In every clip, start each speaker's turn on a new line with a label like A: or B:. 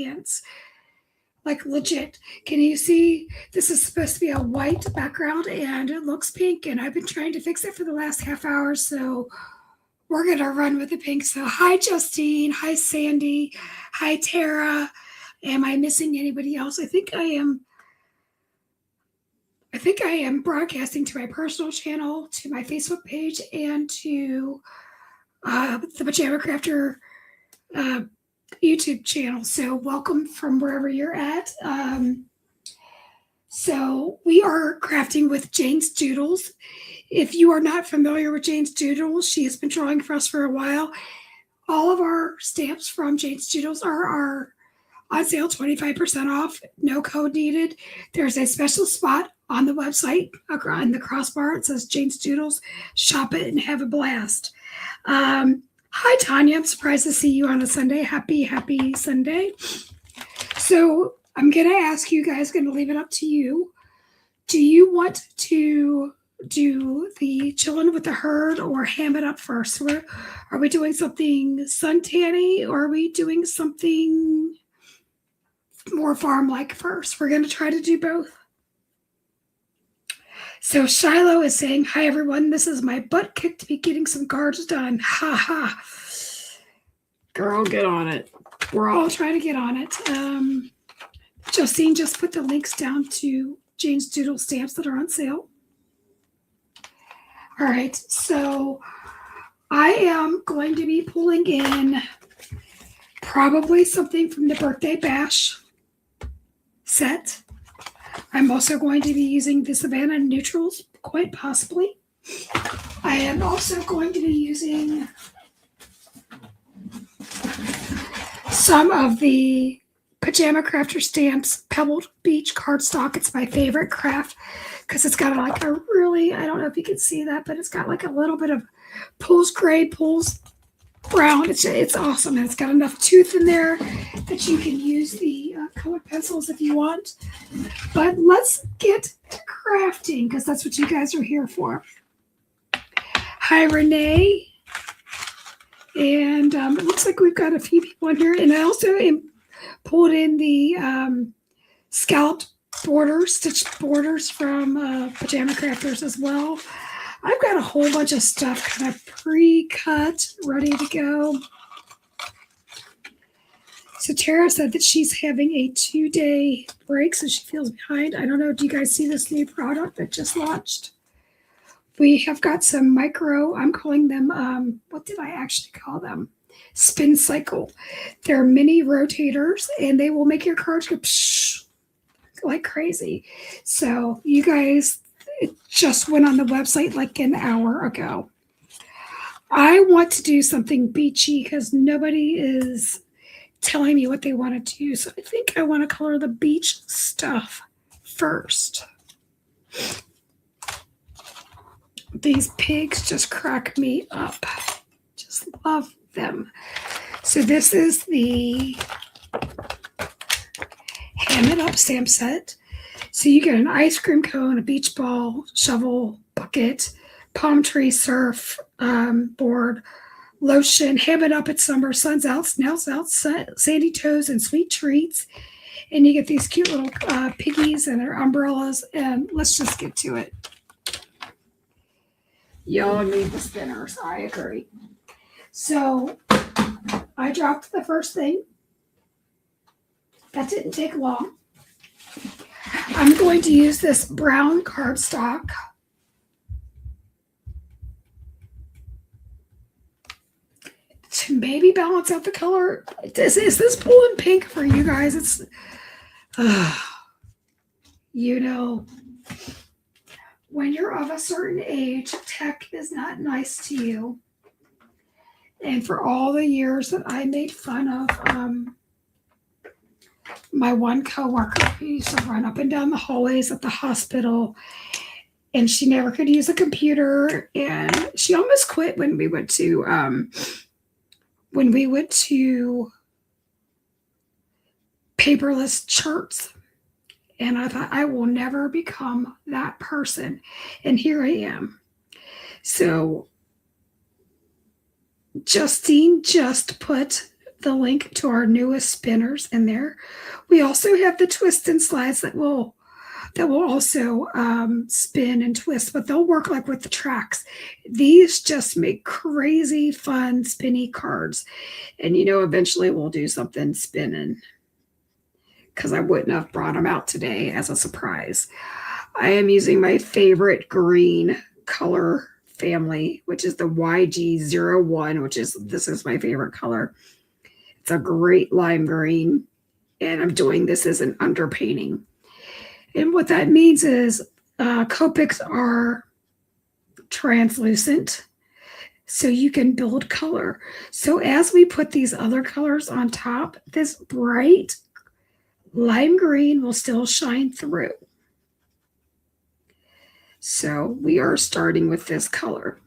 A: pants. Like legit. Can you see? This is supposed to be a white background and it looks pink, and I've been trying to fix it for the last half hour, so we're going to run with the pink. So hi, Justine. Hi, Sandy. Hi, Tara. Am I missing anybody else? I think I am broadcasting to my personal channel, to my Facebook page, and to the Pajama Crafter YouTube channel. So welcome from wherever you're at. So we are crafting with Jane's Doodles. If you are not familiar with Jane's Doodles, she has been drawing for us for a while. All of our stamps from Jane's Doodles are on sale, 25% off, no code needed. There's a special spot on the website on the crossbar. It says Jane's Doodles. Shop it and have a blast. Hi, Tanya. I'm surprised to see you on a Sunday. Happy Sunday. So I'm going to ask you guys, going to leave it up to you. Do you want to do the Chillin with the Herd or ham it up first? Are we doing something suntanny, or are we doing something more farm-like first? We're going to try to do both. So Shiloh is saying, hi, everyone. This is my butt kick to be getting some cards done. Ha ha. Girl, get on it. We're all trying to get on it. Justine just put the links down to Jane's Doodle stamps that are on sale. All right, so I am going to be pulling in probably something from the Birthday Bash set. I'm also going to be using the Savannah Neutrals, quite possibly. I am also going to be using some of the Pajama Crafter Stamps Pebbled Beach cardstock. It's my favorite craft because it's got like a really, I don't know if you can see that, but it's got like a little bit of pulls gray, pulls brown. It's awesome, and it's got enough tooth in there that you can use the colored pencils if you want. But let's get to crafting, because that's what you guys are here for. Hi, Renee. And it looks like we've got a few people in here. And I also pulled in the scalloped borders, stitched borders from Pajama Crafters as well. I've got a whole bunch of stuff kind of pre-cut, ready to go. So Tara said that she's having a 2-day break, so she feels behind. I don't know, do you guys see this new product that just launched? We have got some micro, I'm calling them, what did I actually call them? Spin cycle. They're mini rotators, and they will make your cards go psh, like crazy. So you guys, it just went on the website like an hour ago. I want to do something beachy because nobody is telling me what they want to do. So I think I want to color the beach stuff first. These pigs just crack me up. Just love them. So this is the Ham It Up stamp set. So you get an ice cream cone, a beach ball, shovel, bucket, palm tree, surf, board, lotion, ham it up at summer, sun's out, snails out, sandy toes, and sweet treats. And you get these cute little piggies and their umbrellas. And let's just get to it. Y'all need the spinners. I agree. So I dropped the first thing. That didn't take long. I'm going to use this brown cardstock. To maybe balance out the color. Is this pulling pink for you guys? It's, you know, when you're of a certain age, tech is not nice to you. And for all the years that I made fun of my one coworker who used to run up and down the hallways at the hospital, and she never could use a computer, and she almost quit when we went to paperless charts. And I thought, I will never become that person. And here I am. So Justine just put the link to our newest spinners in there. We also have the twist and slides that will also spin and twist, but they'll work like with the tracks. These just make crazy fun spinny cards. And eventually we'll do something spinning, because I wouldn't have brought them out today as a surprise. I am using my favorite green color family, which is the YG01, this is my favorite color. It's a great lime green, and I'm doing this as an underpainting. And what that means is Copics are translucent, so you can build color. So as we put these other colors on top, this bright lime green will still shine through. So we are starting with this color.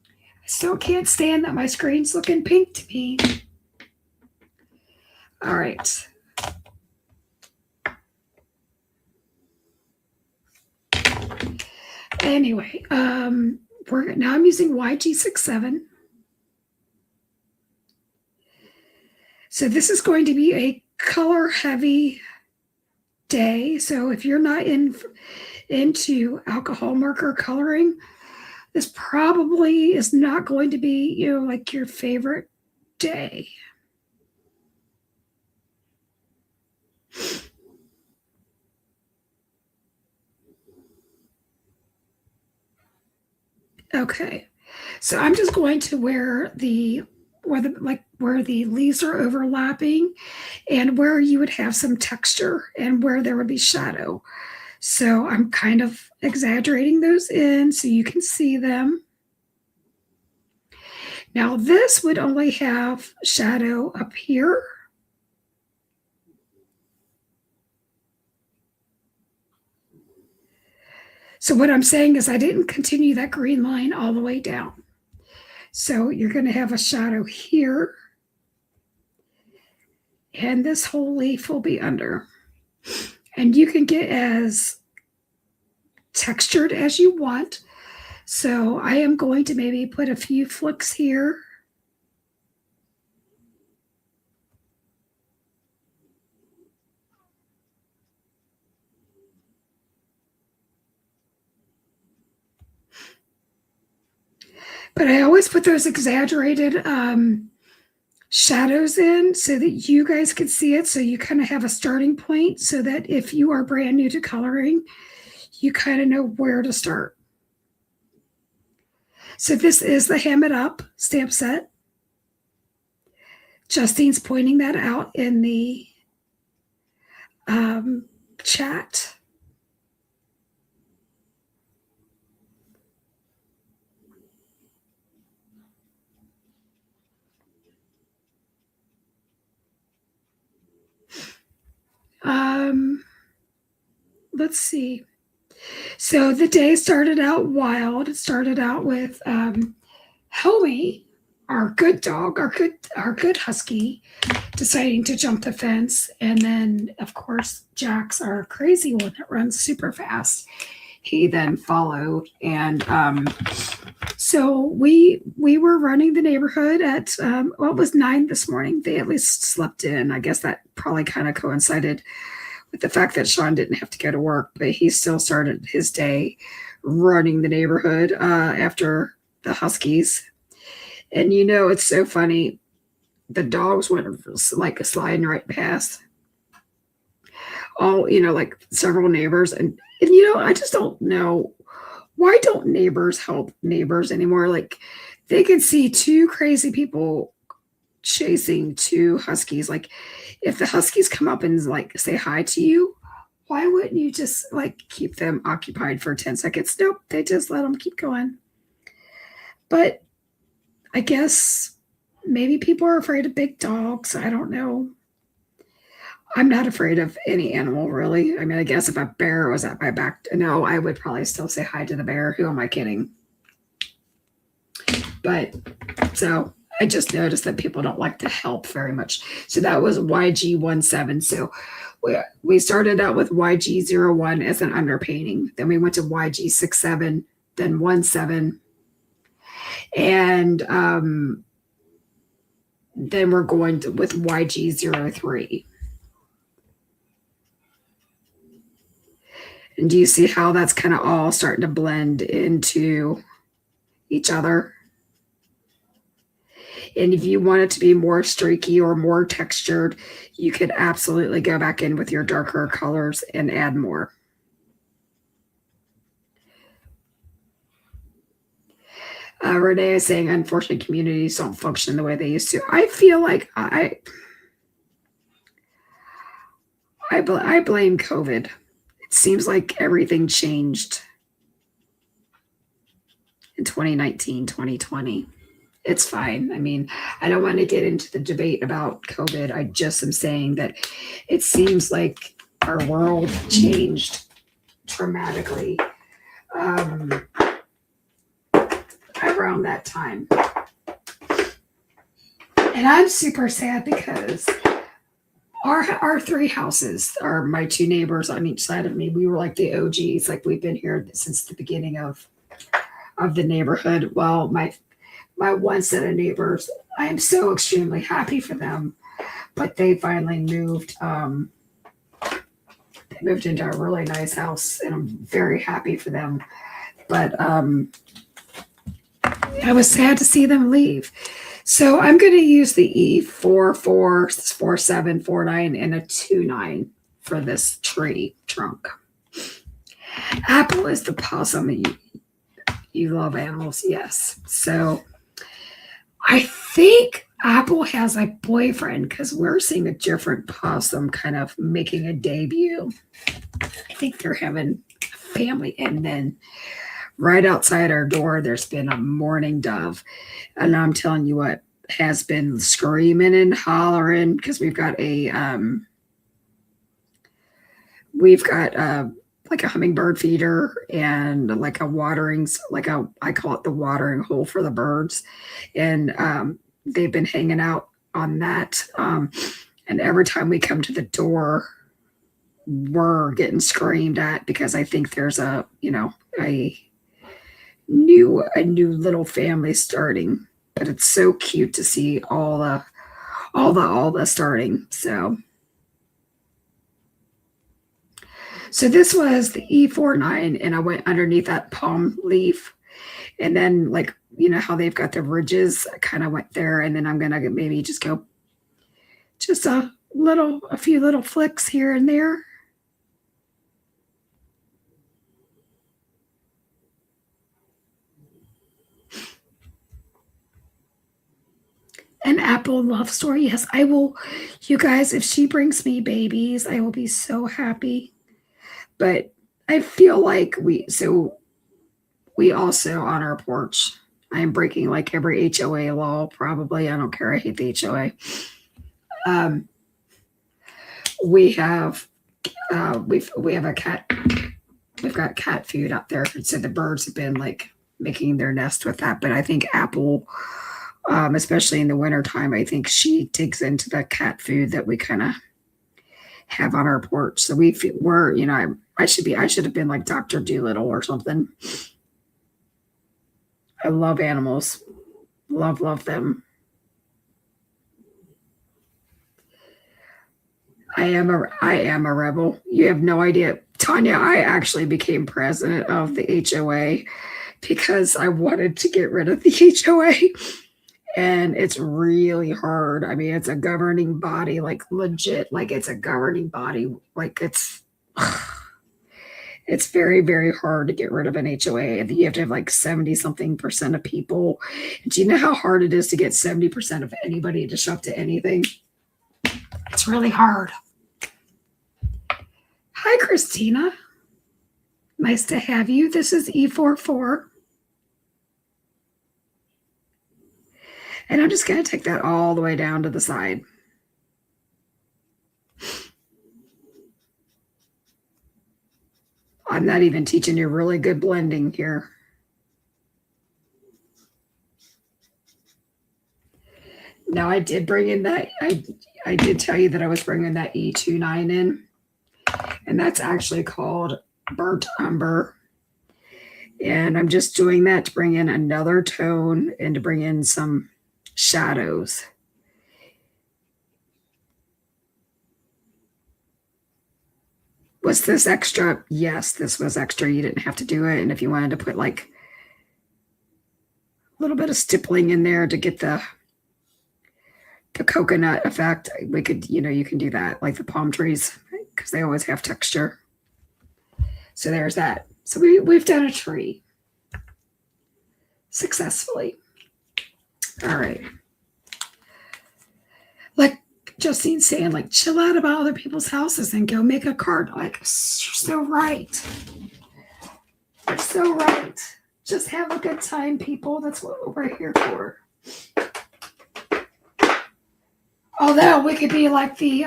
A: I still can't stand that my screen's looking pink to me. All right. Anyway, now I'm using YG67. So this is going to be a color heavy day. So if you're not into alcohol marker coloring, this probably is not going to be, like your favorite day. Okay, so I'm just going to where the leaves are overlapping and where you would have some texture and where there would be shadow. So I'm kind of exaggerating those in so you can see them. Now this would only have shadow up here. So what I'm saying is I didn't continue that green line all the way down. So you're going to have a shadow here. And this whole leaf will be under. And you can get as textured as you want. So I am going to maybe put a few flicks here. But I always put those exaggerated shadows in so that you guys can see it. So you kind of have a starting point so that if you are brand new to coloring, you kind of know where to start. So this is the Ham It Up stamp set. Justine's pointing that out in the chat. Let's see. So the day started out wild. It started out with Helmy, our good dog, our good husky, deciding to jump the fence. And then, of course, Jax, our crazy one that runs super fast, he then followed. And so we were running the neighborhood at, it was 9 this morning. They at least slept in. I guess that probably kind of coincided with the fact that Sean didn't have to go to work, but he still started his day running the neighborhood after the huskies. And it's so funny. The dogs went like sliding right past all, like several neighbors. And I just don't know, why don't neighbors help neighbors anymore? Like they can see two crazy people chasing two huskies. Like if the huskies come up and like say hi to you, why wouldn't you just like keep them occupied for 10 seconds? Nope, they just let them keep going. But I guess maybe people are afraid of big dogs. I don't know. I'm not afraid of any animal, really. I mean, I guess if a bear was at my back, no, I would probably still say hi to the bear. Who am I kidding? But so I just noticed that people don't like to help very much. So that was YG17. So we started out with YG01 as an underpainting. Then we went to YG67, then 17. And Then we're going to, with YG03. And do you see how that's kind of all starting to blend into each other? And if you want it to be more streaky or more textured, you could absolutely go back in with your darker colors and add more. Renee is saying, unfortunately, communities don't function the way they used to. I feel like I blame COVID. It seems like everything changed in 2019, 2020. It's fine. I mean, I don't want to get into the debate about COVID. I just am saying that it seems like our world changed dramatically around that time. And I'm super sad because our three houses are my two neighbors on each side of me. We were like the OGs, like we've been here since the beginning of the neighborhood. Well, my one set of neighbors, I am so extremely happy for them, but they finally moved. They moved into a really nice house, and I'm very happy for them. But I was sad to see them leave. So I'm going to use the E444749 and a 29 for this tree trunk. Apple is the possum. You love animals, yes. So I think Apple has a boyfriend because we're seeing a different possum kind of making a debut. I think they're having a family. And then right outside our door, there's been a mourning dove. And I'm telling you what, has been screaming and hollering because we've got like a hummingbird feeder and like a watering, I call it the watering hole for the birds. And they've been hanging out on that. And every time we come to the door, we're getting screamed at because I think there's a new little family starting. But it's so cute to see all the starting. So this was the E49, and I went underneath that palm leaf, and then how they've got the ridges, I kind of went there, and then I'm gonna maybe just go just a few little flicks here and there. An apple love story. Yes, I will. You guys, if she brings me babies, I will be so happy. But I feel like we also on our porch, I am breaking like every HOA law, probably. I don't care. I hate the HOA. We have a cat. We've got cat food out there. So the birds have been like making their nest with that. But I think Apple, especially in the wintertime, I think she digs into the cat food that we kind of have on our porch. So I should have been like Dr. Doolittle or something. I love animals. Love them. I am a rebel. You have no idea. Tanya, I actually became president of the HOA because I wanted to get rid of the HOA. And it's really hard. I mean, it's a governing body, like legit, like it's a governing body. Like it's very, very hard to get rid of an HOA. You have to have like 70-something% of people. Do you know how hard it is to get 70% of anybody to show up to anything? It's really hard. Hi, Christina. Nice to have you. This is E44. And I'm just going to take that all the way down to the side. I'm not even teaching you really good blending here. Now I did bring in that, I did tell you that I was bringing that E29 in. And that's actually called Burnt Umber. And I'm just doing that to bring in another tone and to bring in some shadows. Was this extra? Yes, this was extra. You didn't have to do it. And if you wanted to put like a little bit of stippling in there to get the coconut effect, we could, you can do that, like the palm trees, because they always have texture. So there's that. So we've done a tree successfully. All right. Like Justine's saying, like, chill out about other people's houses and go make a card. Like, you're so right. You're so right. Just have a good time, people. That's what we're here for. Although we could be like the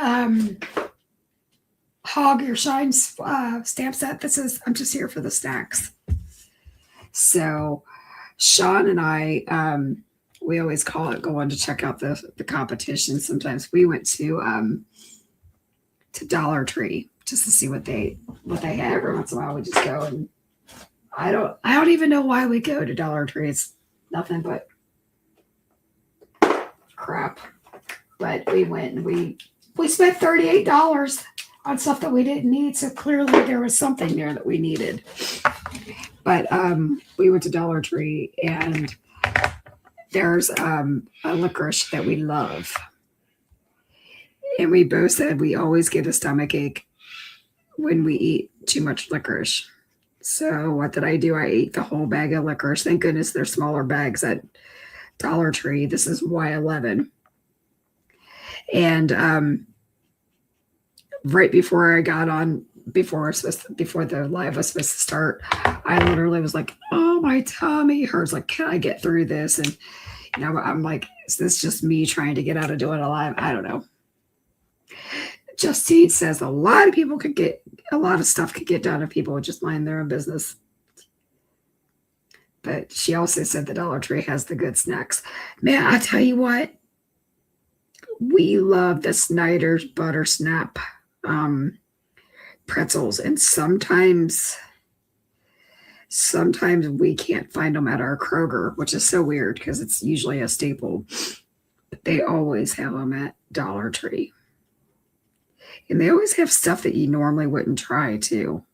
A: Hog Your Shine stamp set that says, I'm just here for the snacks. So Sean and I, we always call it going to check out the competition. Sometimes we went to Dollar Tree just to see what they had. Every once in a while we just go, and I don't even know why we go to Dollar Tree. It's nothing but crap. But we went and we spent $38 on stuff that we didn't need. So clearly there was something there that we needed. But we went to Dollar Tree, and there's a licorice that we love. And we both said we always get a stomach ache when we eat too much licorice. So what did I do? I ate the whole bag of licorice. Thank goodness they're smaller bags at Dollar Tree. This is Y11. And right before I got on, before the live was supposed to start, I literally was like, oh, my tummy hurts. Like, can I get through this? And, I'm like, is this just me trying to get out of doing a live? I don't know. Justine says a lot of stuff could get done if people would just mind their own business. But she also said the Dollar Tree has the good snacks. Man, I tell you what, we love the Snyder's Butter Snap pretzels, and sometimes we can't find them at our Kroger, which is so weird because it's usually a staple. But they always have them at Dollar Tree, and they always have stuff that you normally wouldn't try too.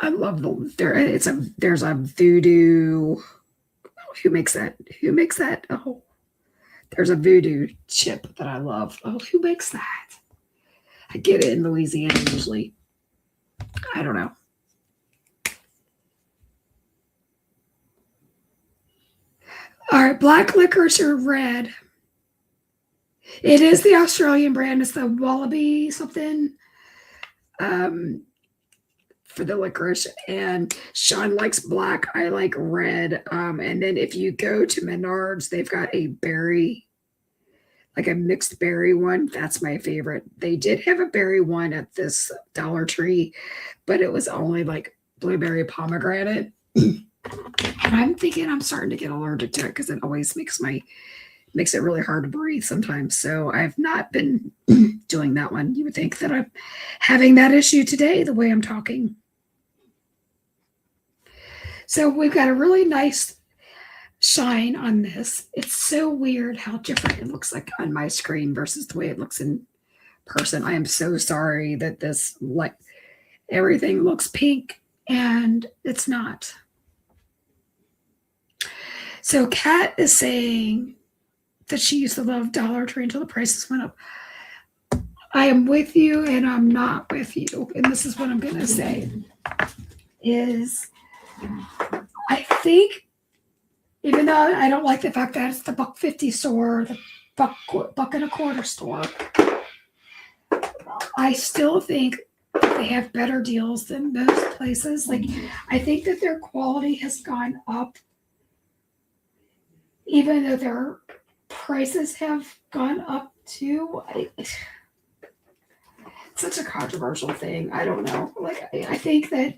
A: I love them. There's a voodoo. Who makes that? Oh, there's a voodoo chip that I love. Oh, who makes that? I get it in Louisiana usually. I don't know. All right, black licorice or red? It is the Australian brand. It's the Wallaby something. For the licorice, and Sean likes black. I like red. And then if you go to Menards, they've got a berry, like a mixed berry one. That's my favorite. They did have a berry one at this Dollar Tree, but it was only like blueberry pomegranate. And I'm thinking I'm starting to get allergic to it because it always makes it really hard to breathe sometimes. So I've not been doing that one. You would think that I'm having that issue today, the way I'm talking. So we've got a really nice shine on this. It's so weird how different it looks like on my screen versus the way it looks in person. I am so sorry that this, like, everything looks pink and it's not. So Kat is saying that she used to love Dollar Tree until the prices went up. I am with you and I'm not with you. And this is what I'm going to say is I think, even though I don't like the fact that it's the $1.50 store, the $1.25 store, I still think they have better deals than most places. Like, I think that their quality has gone up, even though their prices have gone up too. It's such a controversial thing. I don't know. Like, I think that,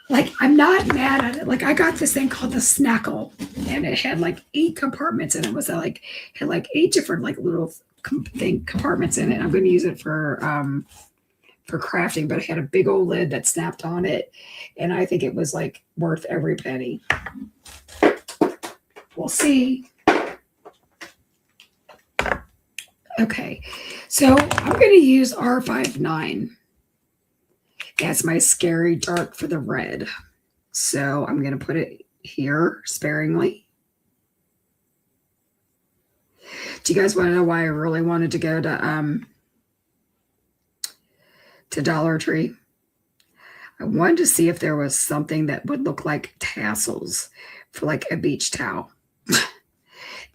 A: like, I'm not mad at it. Like, I got this thing called the Snackle, and it had like 8 compartments, and it was like had like 8 different like little compartments in it. I'm going to use it for crafting, but it had a big old lid that snapped on it, and I think it was like worth every penny. We'll see. Okay, so I'm going to use R59 as my scary dark for the red. So I'm going to put it here sparingly. Do you guys want to know why I really wanted to go to Dollar Tree? I wanted to see if there was something that would look like tassels for like a beach towel.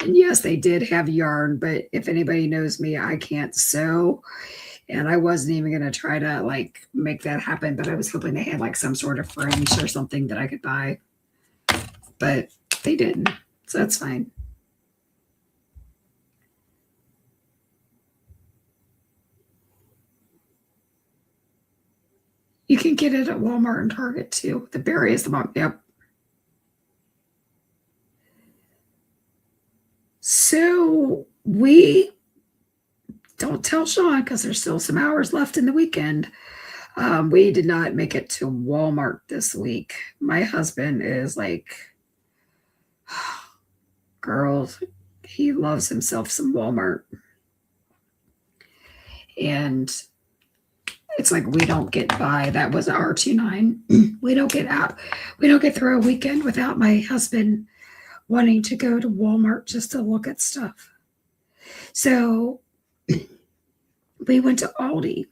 A: And yes, they did have yarn, but if anybody knows me, I can't sew. And I wasn't even going to try to like make that happen, but I was hoping they had like some sort of fringe or something that I could buy. But they didn't, so that's fine. You can get it at Walmart and Target too. The berry is the one. Yep. So we don't tell Sean because there's still some hours left in the weekend. We did not make it to Walmart this week. My husband is like, girls, he loves himself some Walmart. And it's like we don't get by. That was R29. We don't get out. We don't get through a weekend without my husband wanting to go to Walmart just to look at stuff. So we went to Aldi,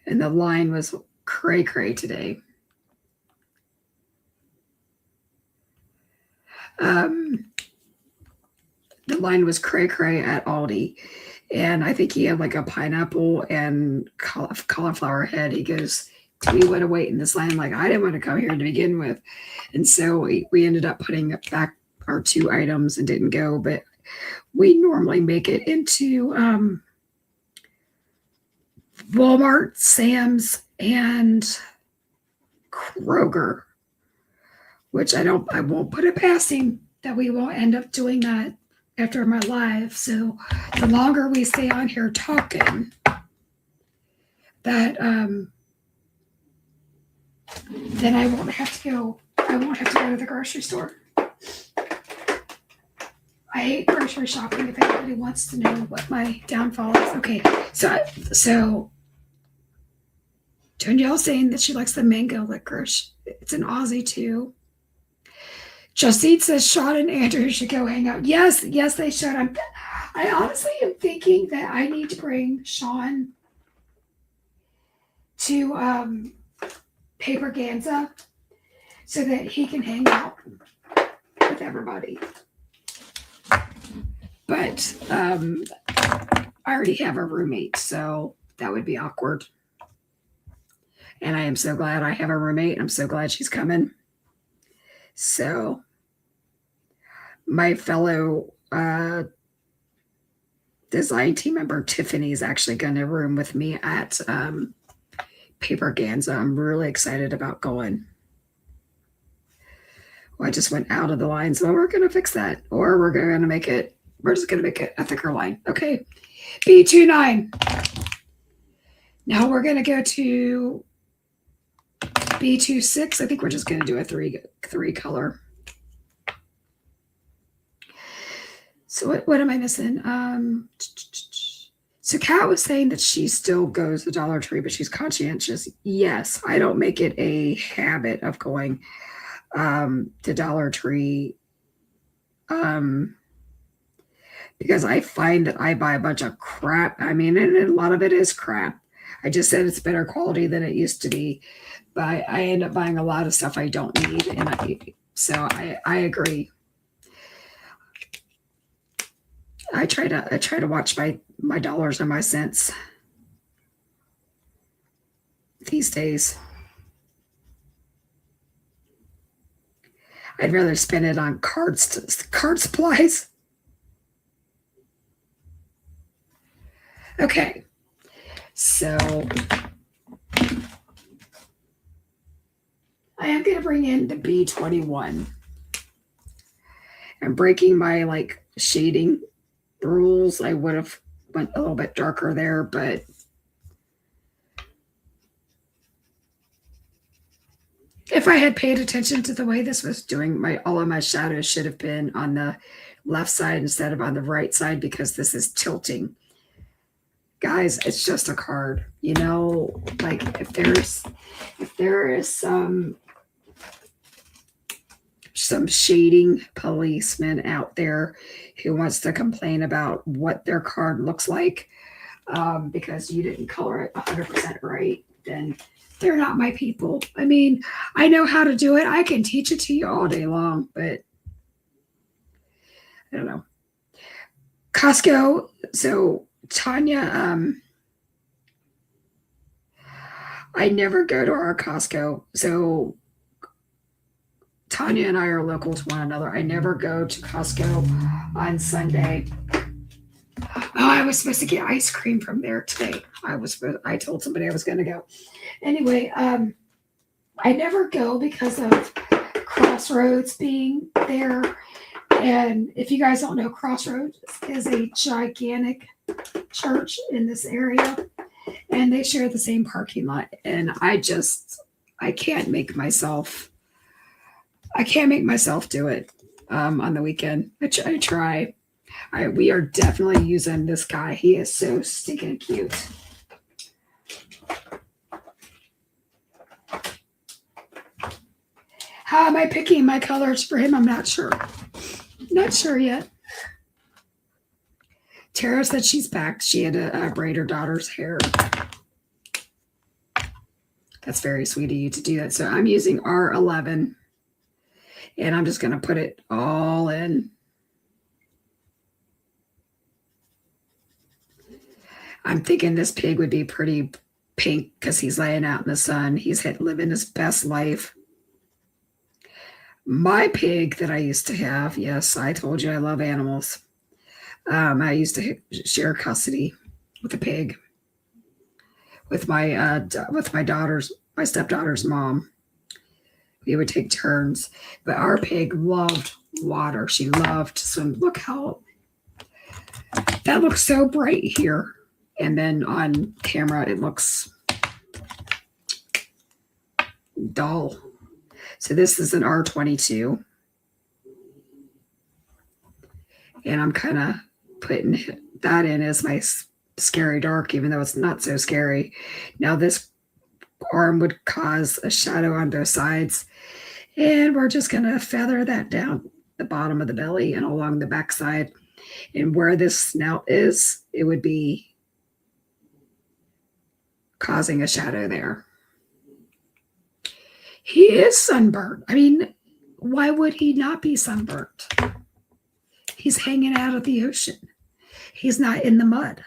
A: and the line was cray-cray today. The line was cray-cray at Aldi, and I think he had like a pineapple and cauliflower head. He goes, do we want to wait in this line? Like, I didn't want to come here to begin with. And so we ended up putting back our 2 items and didn't go, but we normally make it into Walmart, Sam's, and Kroger, which I won't put it past him that we will end up doing that after my live. So the longer we stay on here talking, that then I won't have to go to the grocery store. I hate grocery shopping if anybody wants to know what my downfall is. Okay, so Danielle's saying that she likes the mango licorice. It's an Aussie too. Justine says Sean and Andrew should go hang out. Yes, they should. I honestly am thinking that I need to bring Sean to Paper Ganza so that he can hang out with everybody. But I already have a roommate, so that would be awkward. And I am so glad I have a roommate. I'm so glad she's coming. So my fellow design team member Tiffany is actually going to room with me at Paper Ganza. I'm really excited about going. Well, I just went out of the line, so we're going to fix that, or we're just going to make it a thicker line. Okay, B29. Now we're going to go to B26. I think we're just going to do a three color. So what am I missing? So Kat was saying that she still goes to Dollar Tree, but she's conscientious. Yes, I don't make it a habit of going to Dollar Tree because I find that I buy a bunch of crap. I mean, and a lot of it is crap. I just said it's better quality than it used to be, but I end up buying a lot of stuff I don't need, and I agree. I try to watch my dollars and my cents these days. I'd rather spend it on card supplies. Okay, so I am going to bring in the B21. I'm breaking my shading rules. I would have went a little bit darker there, but if I had paid attention to the way this was doing, all of my shadows should have been on the left side instead of on the right side because this is tilting. Guys, it's just a card. You know, like if there is some shading policeman out there who wants to complain about what their card looks like, because you didn't color it 100% right, then they're not my people. I mean, I know how to do it. I can teach it to you all day long, but I don't know. Costco. So Tanya, I never go to our Costco. So Tanya and I are local to one another. I never go to Costco on Sunday. Oh, I was supposed to get ice cream from there today. I told somebody I was going to go. Anyway, I never go because of Crossroads being there. And if you guys don't know, Crossroads is a gigantic church in this area, and they share the same parking lot. And I can't make myself do it on the weekend. I try. We are definitely using this guy. He is so stinking cute. How am I picking my colors for him? I'm not sure. Not sure yet. Tara said she's back. She had to braid her daughter's hair. That's very sweet of you to do that. So I'm using R11. And I'm just going to put it all in. I'm thinking this pig would be pretty pink because he's laying out in the sun. He's living his best life. My pig that I used to have, yes, I told you I love animals. I used to share custody with a pig with my stepdaughter's mom. We would take turns, but our pig loved water. She loved to swim. Look how that looks so bright here. And then on camera, it looks dull. So this is an R22. And I'm kind of putting that in as my scary dark, even though it's not so scary. Now this arm would cause a shadow on both sides. And we're just going to feather that down the bottom of the belly and along the backside. And where this snout is, it would be causing a shadow there. He is sunburnt. I mean, why would he not be sunburnt? He's hanging out at the ocean. He's not in the mud.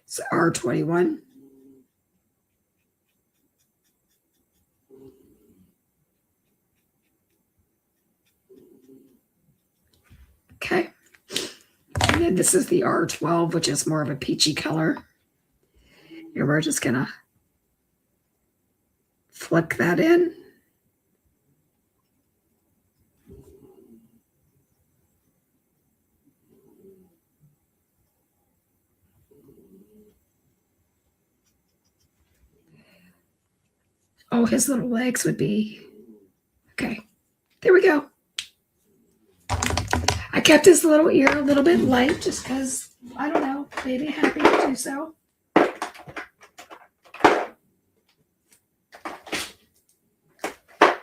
A: So R21. Okay. And then this is the R12, which is more of a peachy color. And we're just going to flick that in. Oh, his little legs would be, okay. There we go. I kept his little ear a little bit light just because, I don't know, maybe happy to do so.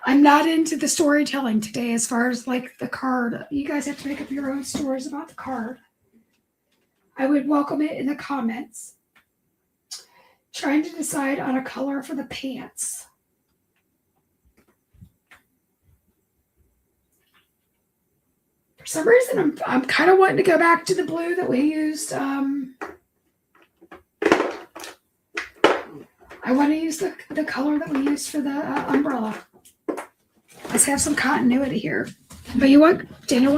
A: I'm not into the storytelling today as far as like the card. You guys have to make up your own stories about the card. I would welcome it in the comments. Trying to decide on a color for the pants. For some reason, I'm kind of wanting to go back to the blue that we used. I want to use the color that we used for the umbrella. Let's have some continuity here. But you want Daniel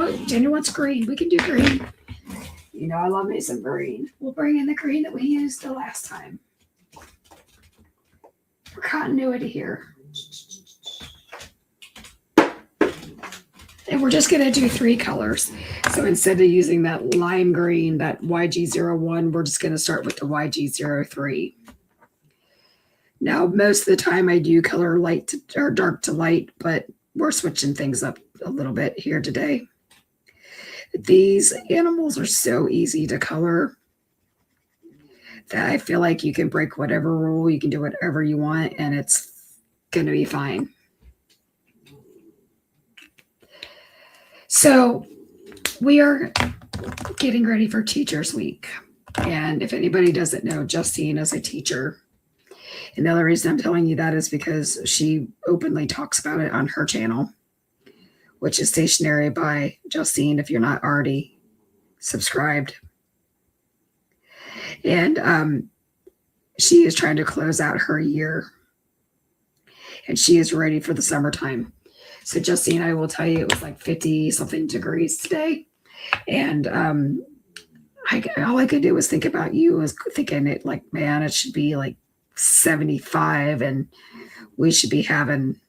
A: wants green. We can do green. You know, I love me some green. We'll bring in the green that we used the last time. For continuity here. And we're just going to do 3 colors. So instead of using that lime green, that YG01, we're just going to start with the YG03. Now, most of the time I do color light to, or dark to light, but we're switching things up a little bit here today. These animals are so easy to color that I feel like you can break whatever rule, you can do whatever you want, and it's going to be fine. So we are getting ready for Teachers Week. And if anybody doesn't know, Justine is a teacher. And the other reason I'm telling you that is because she openly talks about it on her channel, which is Stationary by Justine, if you're not already subscribed. And she is trying to close out her year. And she is ready for the summertime. So Justine, I will tell you, it was like 50 something degrees today. And all I could do was think about you, was thinking it like, man, it should be like 75 and we should be having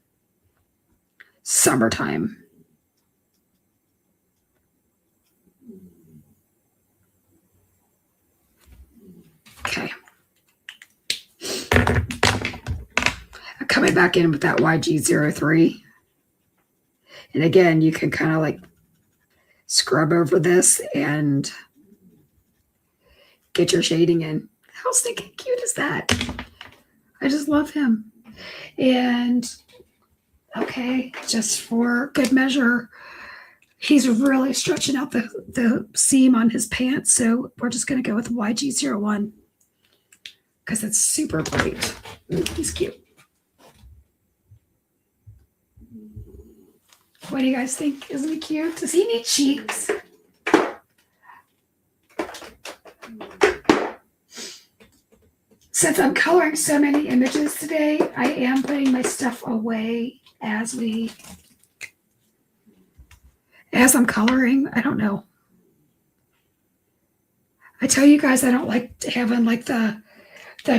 A: summertime. Okay. I'm coming back in with that YG03. And again, you can kind of like scrub over this and get your shading in. How stinking cute is that? I just love him. And okay, just for good measure, he's really stretching out the seam on his pants. So we're just going to go with YG01 because it's super bright. He's cute. What do you guys think? Isn't he cute? Does he need cheeks? Since I'm coloring so many images today, I am putting my stuff away as I'm coloring. I don't know. I tell you guys I don't like having like the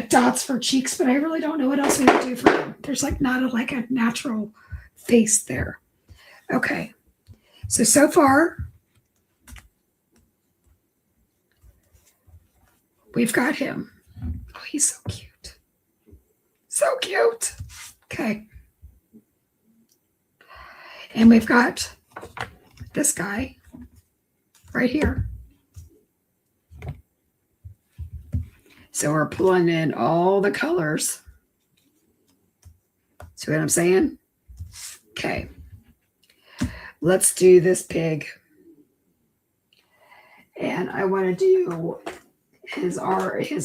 A: dots for cheeks, but I really don't know what else we would do for them. There's like not a natural face there. Okay. So far, we've got him. Oh, he's so cute. So cute. Okay. And we've got this guy right here. So we're pulling in all the colors. See what I'm saying? Okay. Let's do this pig. And I want to do his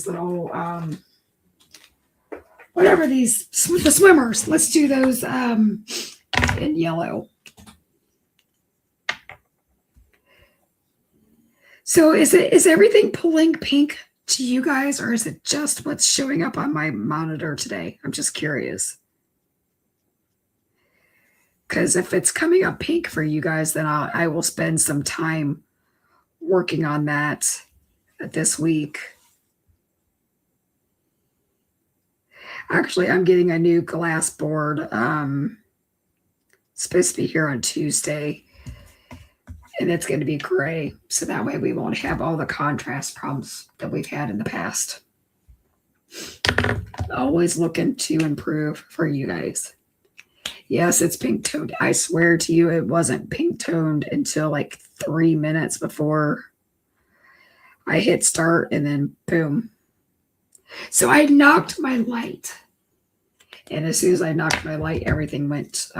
A: little whatever the swimmers. Let's do those in yellow. So is everything pulling pink to you guys, or is it just what's showing up on my monitor today? I'm just curious. Because if it's coming up pink for you guys, then I will spend some time working on that this week. Actually, I'm getting a new glass board. It's supposed to be here on Tuesday. And it's going to be gray. So that way we won't have all the contrast problems that we've had in the past. Always looking to improve for you guys. Yes, it's pink toned. I swear to you, it wasn't pink toned until like 3 minutes before I hit start, and then boom. So I knocked my light. And as soon as I knocked my light, everything went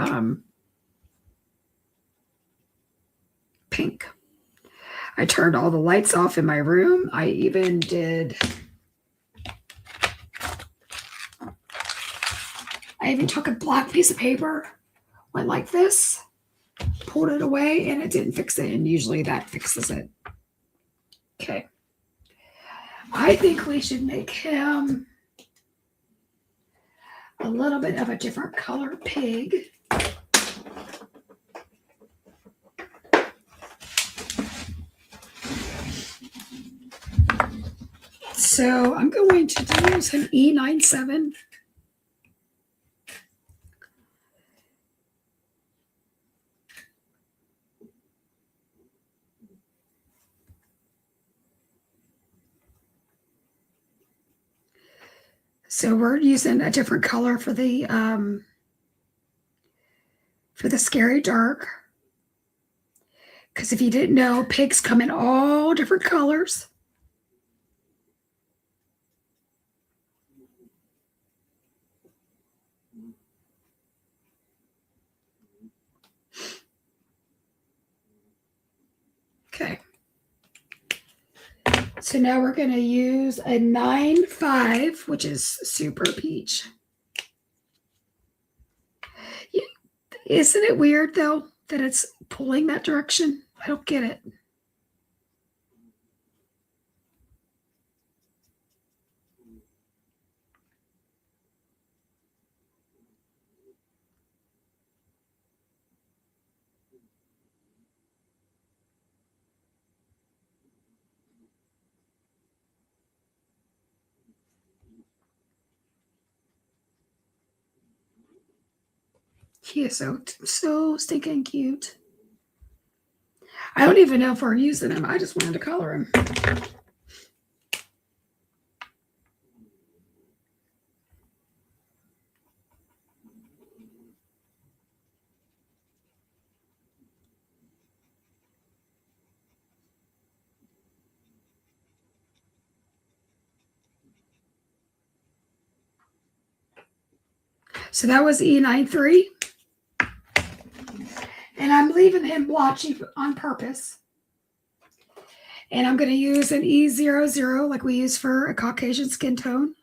A: pink. I turned all the lights off in my room. I even took a black piece of paper, went like this, pulled it away, and it didn't fix it. And usually that fixes it. Okay. I think we should make him a little bit of a different color pig. So I'm going to use an E97. So we're using a different color for the Scary Dark, Because if you didn't know, pigs come in all different colors. Okay. So now we're going to use a 9-5, which is super peach. Yeah. Isn't it weird, though, that it's pulling that direction? I don't get it. He is so stinking cute. I don't even know if we're using him. I just wanted to color him. So that was E93. And I'm leaving him blotchy on purpose. And I'm going to use an E00 like we use for a Caucasian skin tone.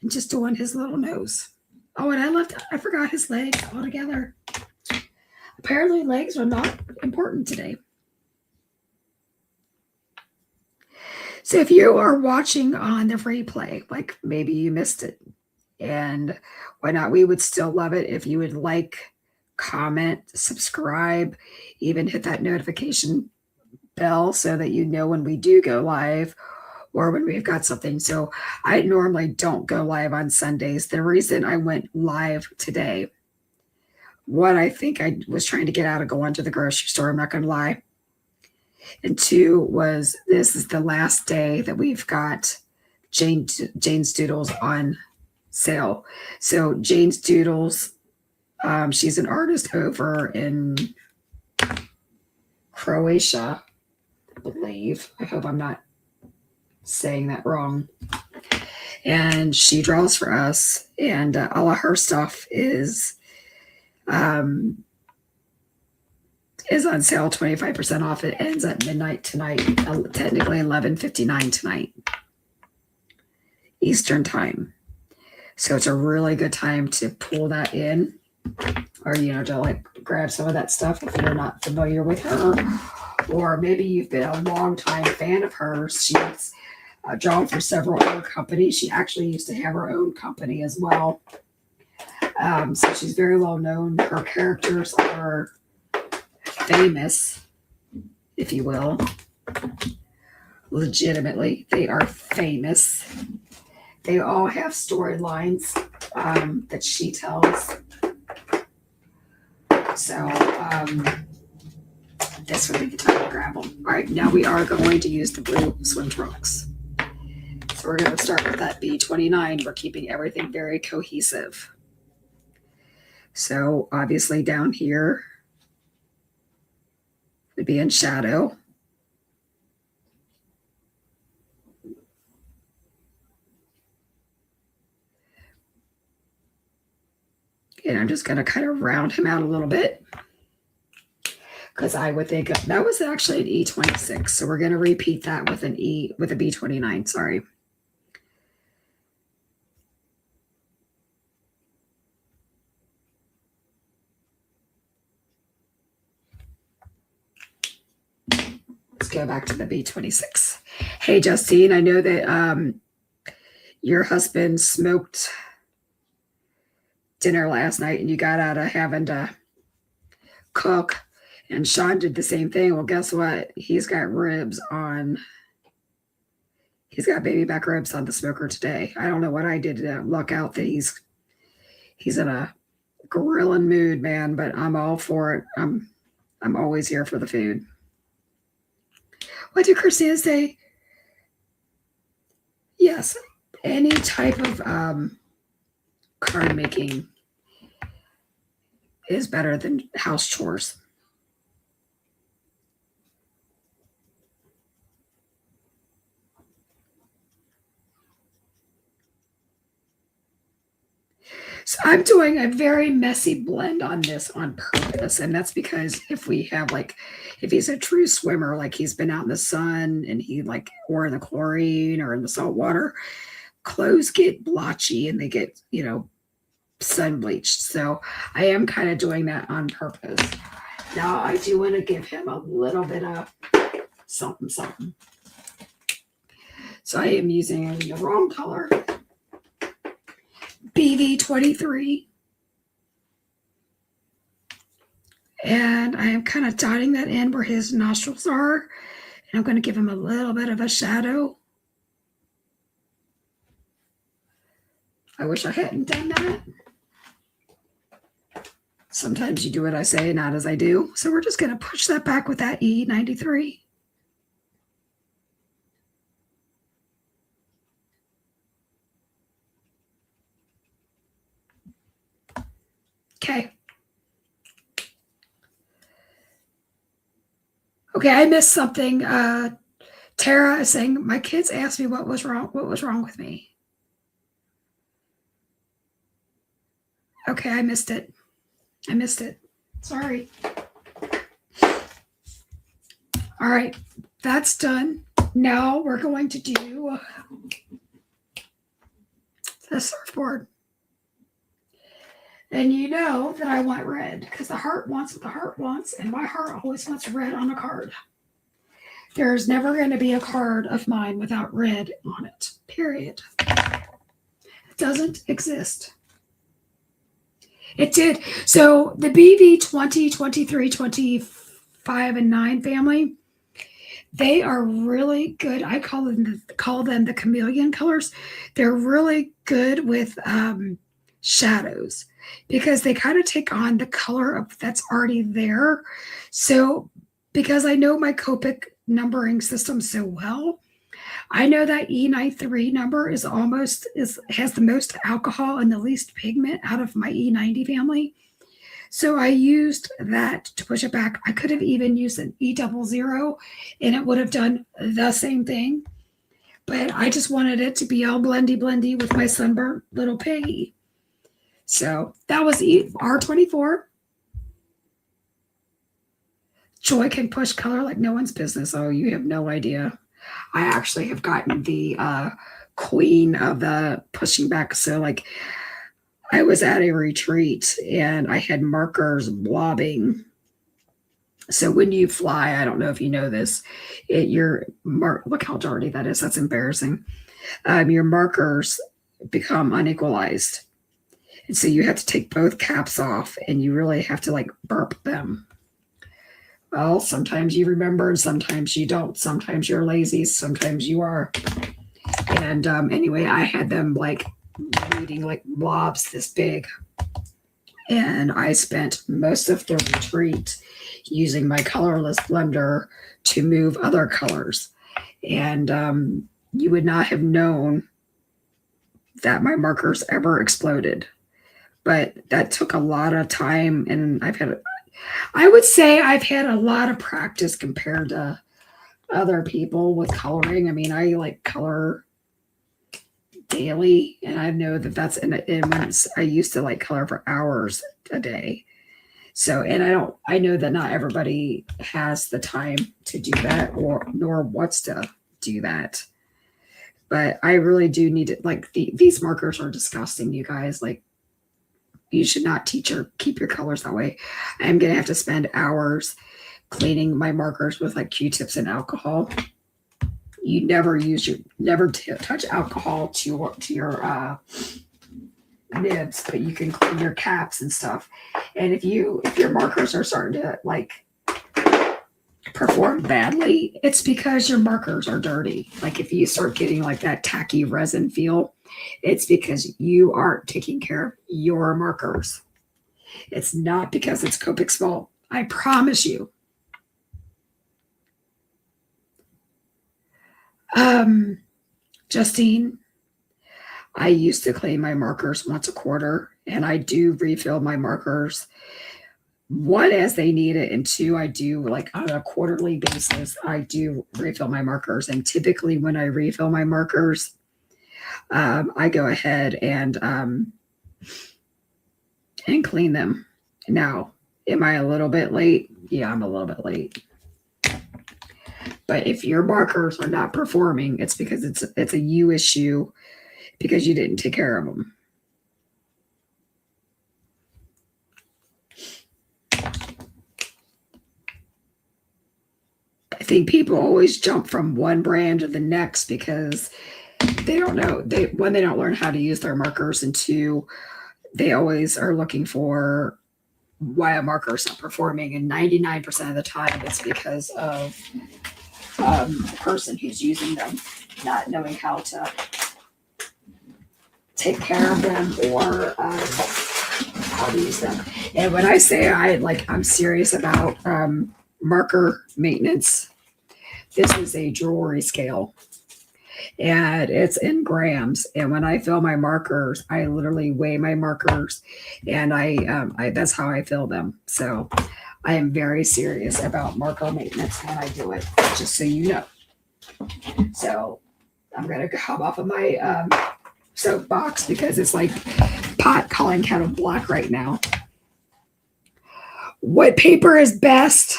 A: And just doing his little nose. Oh, and I forgot his legs altogether. Apparently legs are not important today. So if you are watching on the replay, like maybe you missed it, and why not? We would still love it if you would like, comment, subscribe, even hit that notification bell so that you know when we do go live or when we've got something. So I normally don't go live on Sundays. The reason I went live today, one, I think I was trying to get out of going to the grocery store, I'm not going to lie. And two was this is the last day that we've got Jane's Doodles on sale. So Jane's Doodles, she's an artist over in Croatia, I believe. I hope I'm not saying that wrong. And she draws for us, and all of her stuff is on sale, 25% off. It ends at midnight tonight, technically 11:59 tonight Eastern time. So it's a really good time to pull that in, or to like grab some of that stuff if you're not familiar with her, or maybe you've been a long time fan of hers. She's drawn for several other companies. She actually used to have her own company as well. So she's very well known. Her characters are famous, if you will. Legitimately, they are famous. They all have storylines that she tells. So this would be the time to grab them. All right, now we are going to use the blue swim trunks. So we're going to start with that B29. We're keeping everything very cohesive. So obviously down here would be in shadow. And I'm just going to kind of round him out a little bit, because I would think that was actually an E26. So we're going to repeat that with a B29. Sorry. Let's go back to the B26. Hey, Justine, I know that your husband smoked dinner last night and you got out of having to cook, and Sean did the same thing. Well, guess what? He's got baby back ribs on the smoker today. I don't know what I did to luck out that he's in a grilling mood, man, but I'm all for it. I'm always here for the food. What did Christina say? Yes, any type of card making is better than house chores. I'm doing a very messy blend on this on purpose. And that's because if we have if he's a true swimmer, like he's been out in the sun and or in the chlorine or in the salt water, clothes get blotchy and they get, sun bleached. So I am kind of doing that on purpose. Now I do want to give him a little bit of something, something. So I am using the wrong color. BV23. And I am kind of dotting that in where his nostrils are. And I'm going to give him a little bit of a shadow. I wish I hadn't done that. Sometimes you do what I say, not as I do. So we're just going to push that back with that E93. Okay. Okay, I missed something. Tara is saying, my kids asked me what was wrong with me. Okay, I missed it. Sorry. All right, that's done. Now we're going to do the surfboard. And you know that I want red because the heart wants what the heart wants, and my heart always wants red on a card. There's never going to be a card of mine without red on it, period. It doesn't exist. It did. So the BV 20, 23, 25, and 9 family, they are really good. I call them the chameleon colors. They're really good with shadows because they kind of take on the color that's already there. So because I know my Copic numbering system so well, I know that E93 number has the most alcohol and the least pigment out of my E90 family. So I used that to push it back. I could have even used an E00 and it would have done the same thing. But I just wanted it to be all blendy with my sunburnt little piggy. So that was R24. Joy can push color like no one's business. Oh, you have no idea. I actually have gotten the queen of the pushing back. So I was at a retreat and I had markers blobbing. So when you fly, I don't know if you know this, look how dirty that is. That's embarrassing. Your markers become unequalized. And so you have to take both caps off and you really have to burp them. Well, sometimes you remember and sometimes you don't. Sometimes you're lazy. Sometimes you are. And anyway, I had them bleeding blobs this big. And I spent most of the retreat using my colorless blender to move other colors. And you would not have known that my markers ever exploded. But that took a lot of time. And I would say I've had a lot of practice compared to other people with coloring. I mean, I color daily, and I know that's and when I used to color for hours a day. So, and I know that not everybody has the time to do that nor wants to do that. But I really do need it. These markers are disgusting, you guys. You should not keep your colors that way. I'm going to have to spend hours cleaning my markers with Q-tips and alcohol. You never touch alcohol to your nibs, but you can clean your caps and stuff. And if your markers are starting to perform badly, it's because your markers are dirty. If you start getting that tacky resin feel, it's because you aren't taking care of your markers. It's not because it's Copic's fault. I promise you. Justine, I used to clean my markers once a quarter, and I do refill my markers. One, as they need it, and two, I do on a quarterly basis, I do refill my markers. And typically when I refill my markers, I go ahead and and clean them. Now, am I a little bit late? Yeah, I'm a little bit late. But if your markers are not performing, it's because it's a you issue because you didn't take care of them. I think people always jump from one brand to the next because they don't know. They don't learn how to use their markers, and two, they always are looking for why a marker is not performing. And 99% of the time, it's because of the person who's using them not knowing how to take care of them or how to use them. And when I say I'm serious about marker maintenance, this is a jewelry scale and it's in grams. And when I fill my markers, I literally weigh my markers, and I that's how I fill them. So I am very serious about marker maintenance when I do it, just so you know. So I'm gonna hop off of my soapbox because it's like pot calling kettle black right now. What paper is best?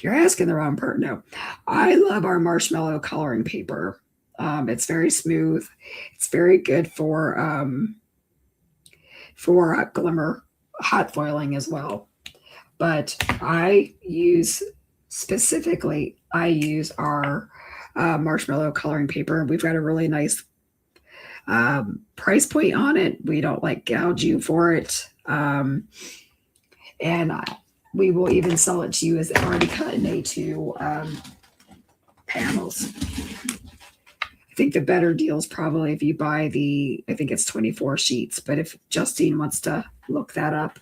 A: You're asking the wrong part. No, I love our marshmallow coloring paper. It's very smooth. It's very good for glimmer hot foiling as well. But I use our marshmallow coloring paper. We've got a really nice price point on it. We don't gouge you for it. And we will even sell it to you as already cut in A2 panels. I think the better deal is probably if you buy I think it's 24 sheets, but if Justine wants to look that up,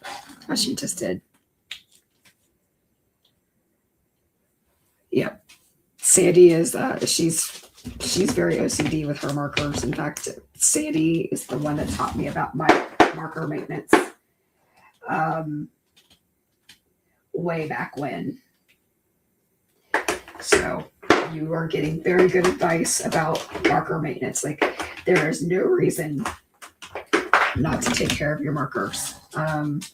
A: she just did. Yep. Sandy is, she's very OCD with her markers. In fact, Sandy is the one that taught me about my marker maintenance. Way back when. So you are getting very good advice about marker maintenance. There is no reason not to take care of your markers. And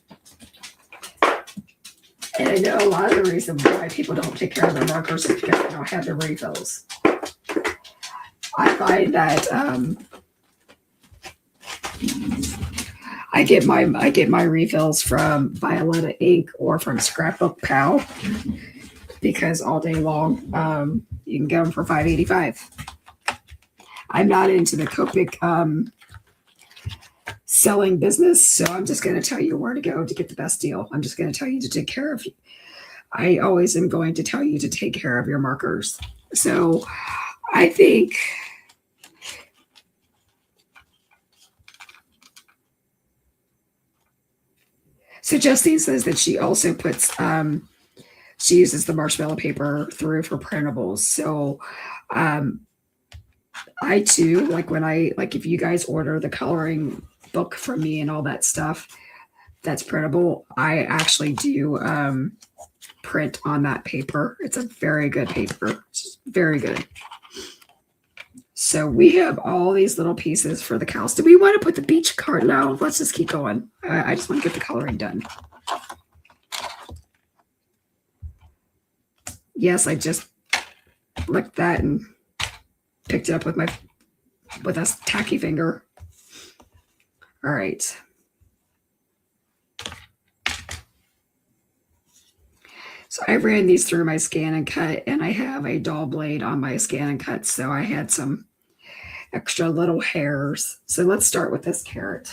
A: I know a lot of the reason why people don't take care of their markers is because they don't have the refills. I find that I get my refills from Violetta Ink or from Scrapbook Pal because all day long you can get them for $5.85. I'm not into the Copic selling business, so I'm just going to tell you where to go to get the best deal. I'm just going to tell you to take care of you. I always am going to tell you to take care of your markers. So I think so Justine says that she also puts she uses the marshmallow paper through for printables. So I too, if you guys order the coloring book from me and all that stuff that's printable, I actually do print on that paper. It's a very good paper. It's very good. So we have all these little pieces for the cows. Do we want to put the beach card? No, let's just keep going. I just want to get the coloring done. Yes, I just licked that and picked it up with a tacky finger. All right. So I ran these through my scan and cut, and I have a dull blade on my scan and cut, so I had some extra little hairs. So let's start with this carrot.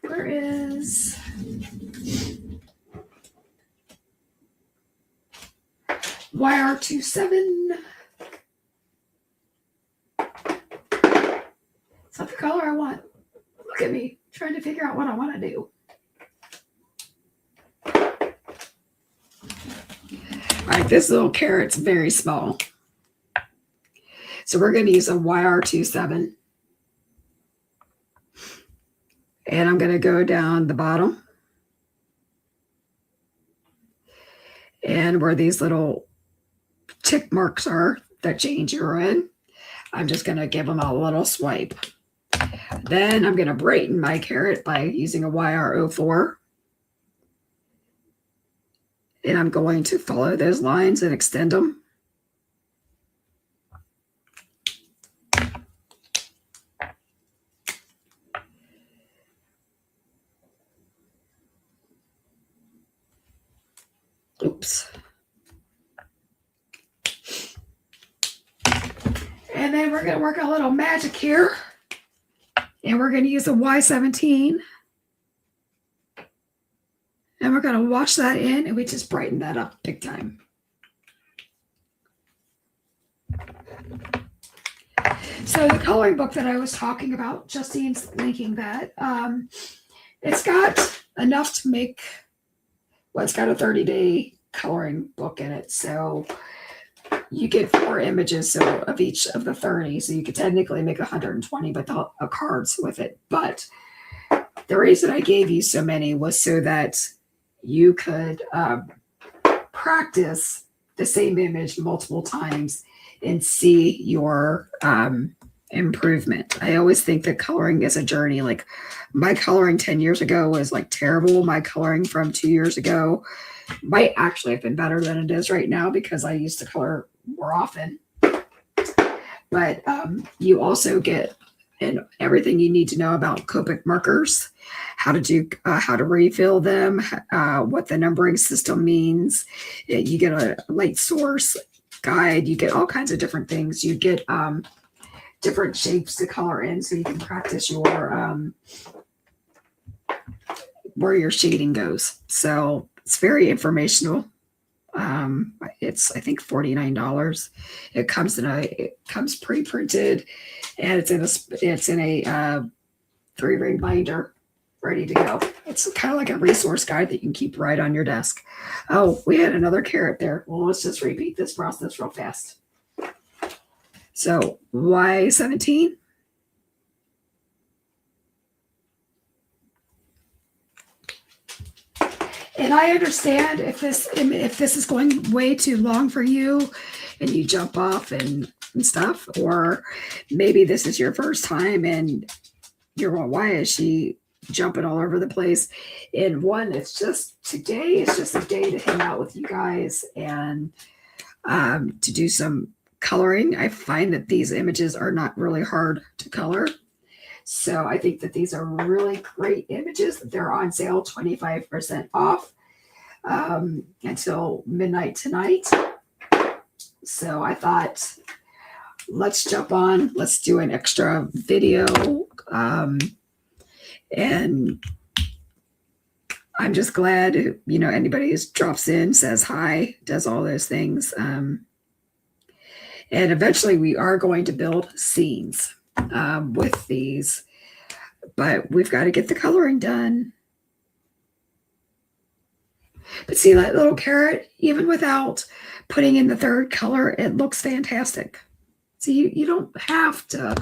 A: Where is YR27? It's not the color I want. Look at me trying to figure out what I want to do. All right, this little carrot's very small. So we're going to use a YR27. And I'm going to go down the bottom. And where these little tick marks are that change you're in, I'm just going to give them a little swipe. Then I'm going to brighten my carrot by using a YR04. And I'm going to follow those lines and extend them. Oops. And then we're going to work a little magic here. And we're going to use a Y17. And we're going to wash that in, and we just brighten that up big time. So the coloring book that I was talking about, Justine's linking that. It's got enough to make, well, it's got a 30-day coloring book in it. So you get 4 images of each of the 30. So you could technically make 120 but the cards with it. But the reason I gave you so many was so that you could practice the same image multiple times and see your improvement. I always think that coloring is a journey. Like my coloring 10 years ago was like terrible. My coloring from 2 years ago might actually have been better than it is right now because I used to color more often. But you also get everything you need to know about Copic markers, how to refill them, what the numbering system means. You get a light source guide. You get all kinds of different things. You get different shapes to color in, so you can practice your where your shading goes. So it's very informational. It's I think $49. It comes pre-printed, and it's in a 3-ring binder, ready to go. It's kind of like a resource guide that you can keep right on your desk. Oh, we had another carrot there. Well, let's just repeat this process real fast. So Y17. And I understand if this is going way too long for you and you jump off and stuff, or maybe this is your first time and you're going, why is she jumping all over the place? And one, it's just today is just a day to hang out with you guys and to do some coloring. I find that these images are not really hard to color. So I think that these are really great images. They're on sale 25% off until midnight tonight. So I thought, let's jump on. Let's do an extra video. And I'm just glad, anybody who drops in, says hi, does all those things. And eventually we are going to build scenes with these, but we've got to get the coloring done. But see that little carrot, even without putting in the third color, it looks fantastic. See, you don't have to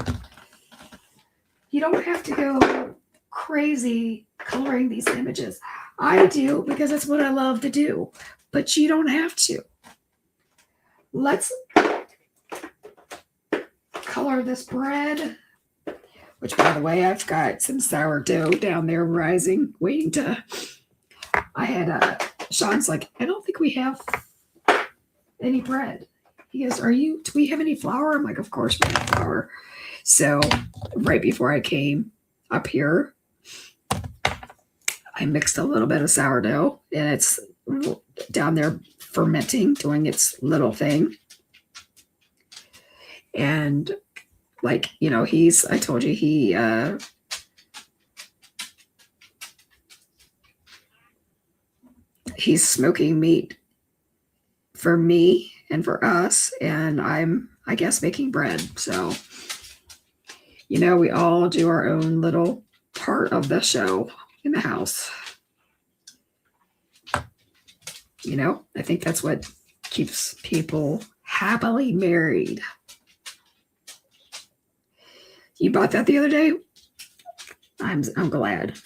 A: go crazy coloring these images. I do because it's what I love to do, but you don't have to. Let's color this bread, which, by the way, I've got some sourdough down there rising, waiting to. I had Sean's like, I don't think we have any bread. He goes, do we have any flour? I'm like, of course we have flour. So right before I came up here, I mixed a little bit of sourdough, and it's down there fermenting, doing its little thing. And I told you he's smoking meat for me and for us, and I'm, I guess, making bread. So, we all do our own little part of the show in the house. I think that's what keeps people happily married. You bought that the other day? I'm glad.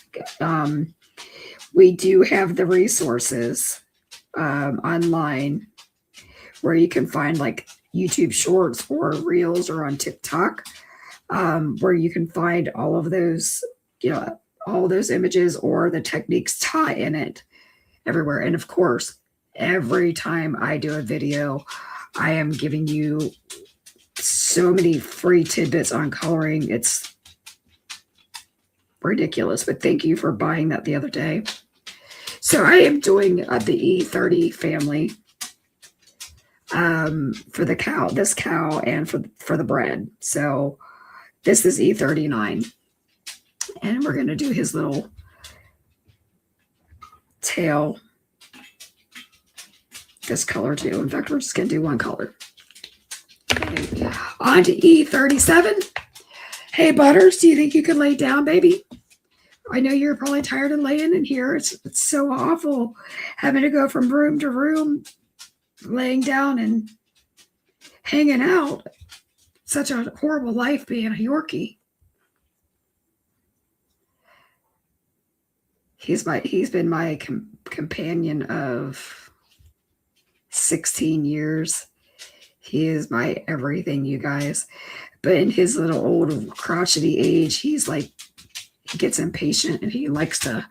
A: We do have the resources online where you can find like YouTube shorts or reels or on TikTok where you can find all of those, all those images or the techniques taught in it everywhere. And of course, every time I do a video, I am giving you so many free tidbits on coloring. It's ridiculous, but thank you for buying that the other day. So I am doing the E30 family for the cow, this cow, and for the bread. So this is E39, and we're going to do his little tail this color too. In fact, we're just going to do one color. Okay. On to E37. Hey, Butters, do you think you could lay down, baby? I know you're probably tired of laying in here. It's so awful having to go from room to room, laying down and hanging out. Such a horrible life being a Yorkie. He's been my companion of 16 years. He is my everything, you guys. But in his little old crotchety age, he's like, he gets impatient and he likes to,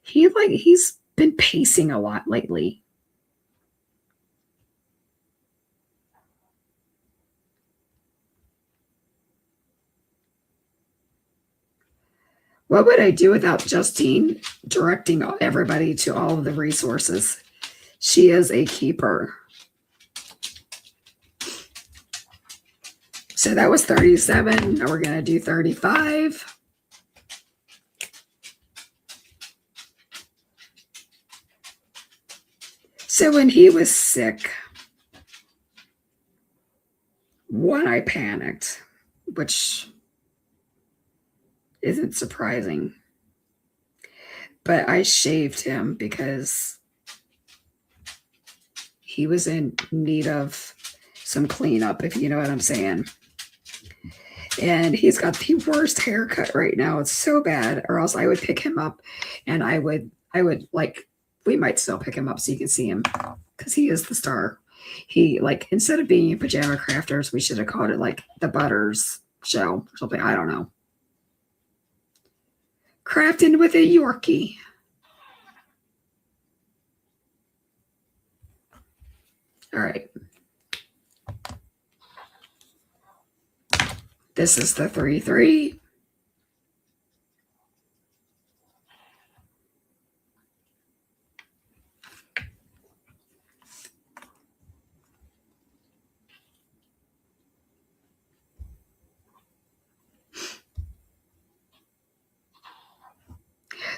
A: he's been pacing a lot lately. What would I do without Justine directing everybody to all of the resources? She is a keeper. So that was 37. Now we're going to do 35. So when he was sick, one, I panicked, which isn't surprising. But I shaved him because he was in need of some cleanup, if you know what I'm saying. And he's got the worst haircut right now. It's so bad. Or else I would pick him up and I would like, we might still pick him up so you can see him because he is the star. He, like, instead of being Pajama Crafters, we should have called it like the Butters Show or something. I don't know. Crafting with a Yorkie. All right. This is the 3-3.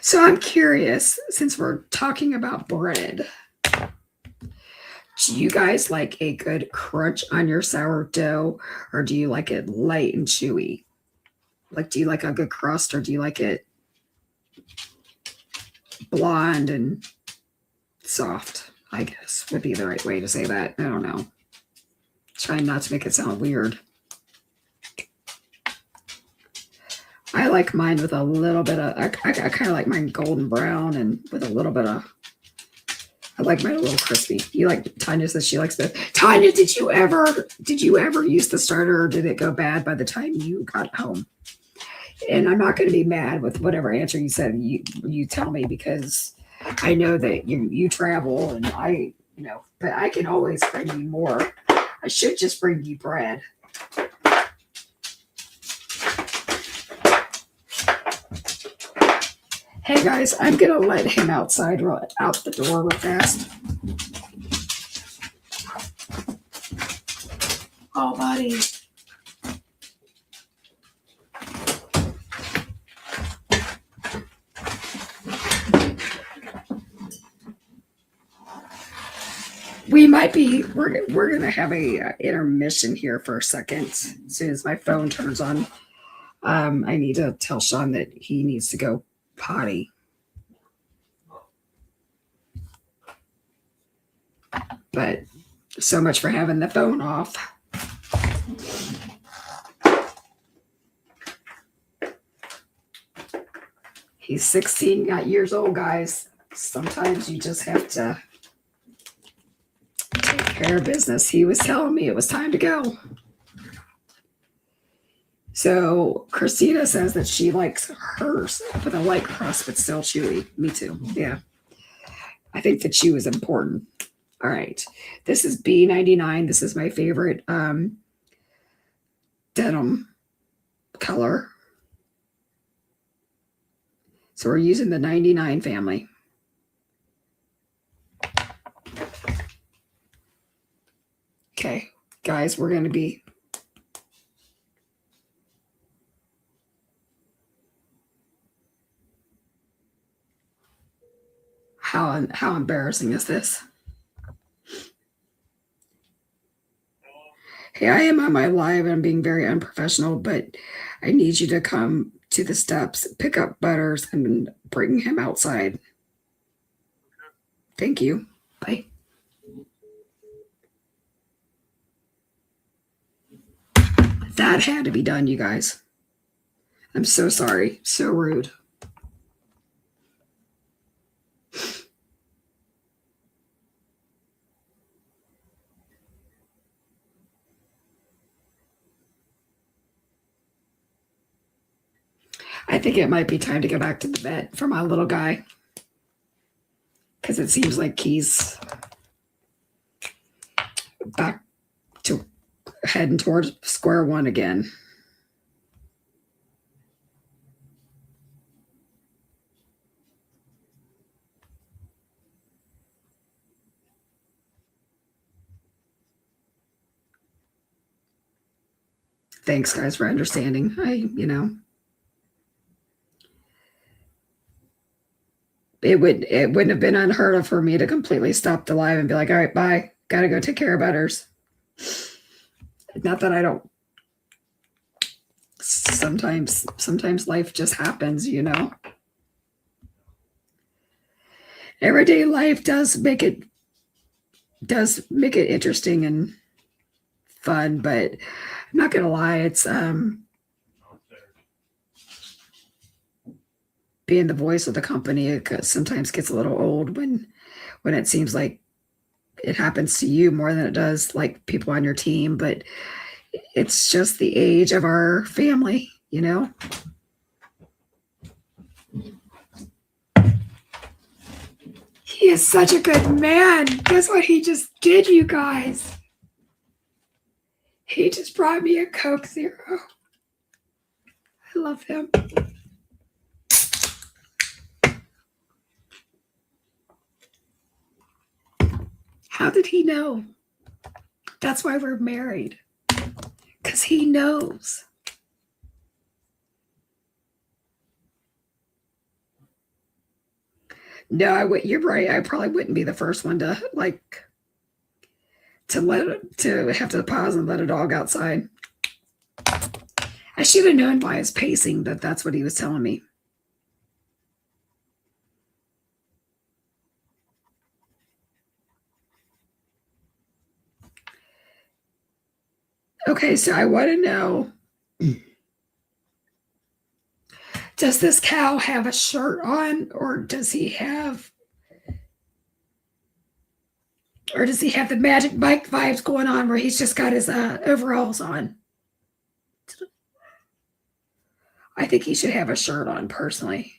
A: So I'm curious, since we're talking about bread, do you guys like a good crunch on your sourdough, or do you like it light and chewy? Like, do you like a good crust, or do you like it blonde and soft? I guess would be the right way to say that. I don't know. Trying not to make it sound weird. I like mine with a little bit of, I kind of like mine golden brown and with a little bit of, I like mine a little crispy. You like, Tanya says she likes both. Tanya, did you ever use the starter, or did it go bad by the time you got home? And I'm not going to be mad with whatever answer you said. You tell me, because I know that you travel and I, but I can always bring you more. I should just bring you bread. Hey guys, I'm going to let him out the door real fast. Oh, buddy. We're going to have a intermission here for a second. As soon as my phone turns on, I need to tell Sean that he needs to go potty. But so much for having the phone off. He's 16 years old, guys. Sometimes you just have to take care of business. He was telling me it was time to go. So Christina says that she likes hers with a light crust, but still chewy. Me too. Yeah. I think the chew is important. All right. This is B99. This is my favorite denim color. So we're using the 99 family. Okay, guys, we're going to be how embarrassing is this? Hey, I am on my live and I'm being very unprofessional, but I need you to come to the steps, pick up Butters, and bring him outside. Thank you. Bye. That had to be done, you guys. I'm so sorry. So rude. I think it might be time to go back to the bed for my little guy, because it seems like he's back to heading towards square one again. Thanks, guys, for understanding. It wouldn't have been unheard of for me to completely stop the live and be like, all right, bye. Gotta go take care of Butters. Not that I don't. Sometimes life just happens, Everyday life does make it interesting and fun, but I'm not gonna lie, it's being the voice of the company, it sometimes gets a little old when it seems like it happens to you more than it does like people on your team, but it's just the age of our family, He is such a good man. Guess what he just did, you guys? He just brought me a Coke Zero. I love him. How did he know? That's why we're married. Because he knows. No, you're right. I probably wouldn't be the first one to have to pause and let a dog outside. I should have known by his pacing that that's what he was telling me. Okay, so I want to know, does this cow have a shirt on, or does he have the Magic Mike vibes going on where he's just got his overalls on? I think he should have a shirt on, personally.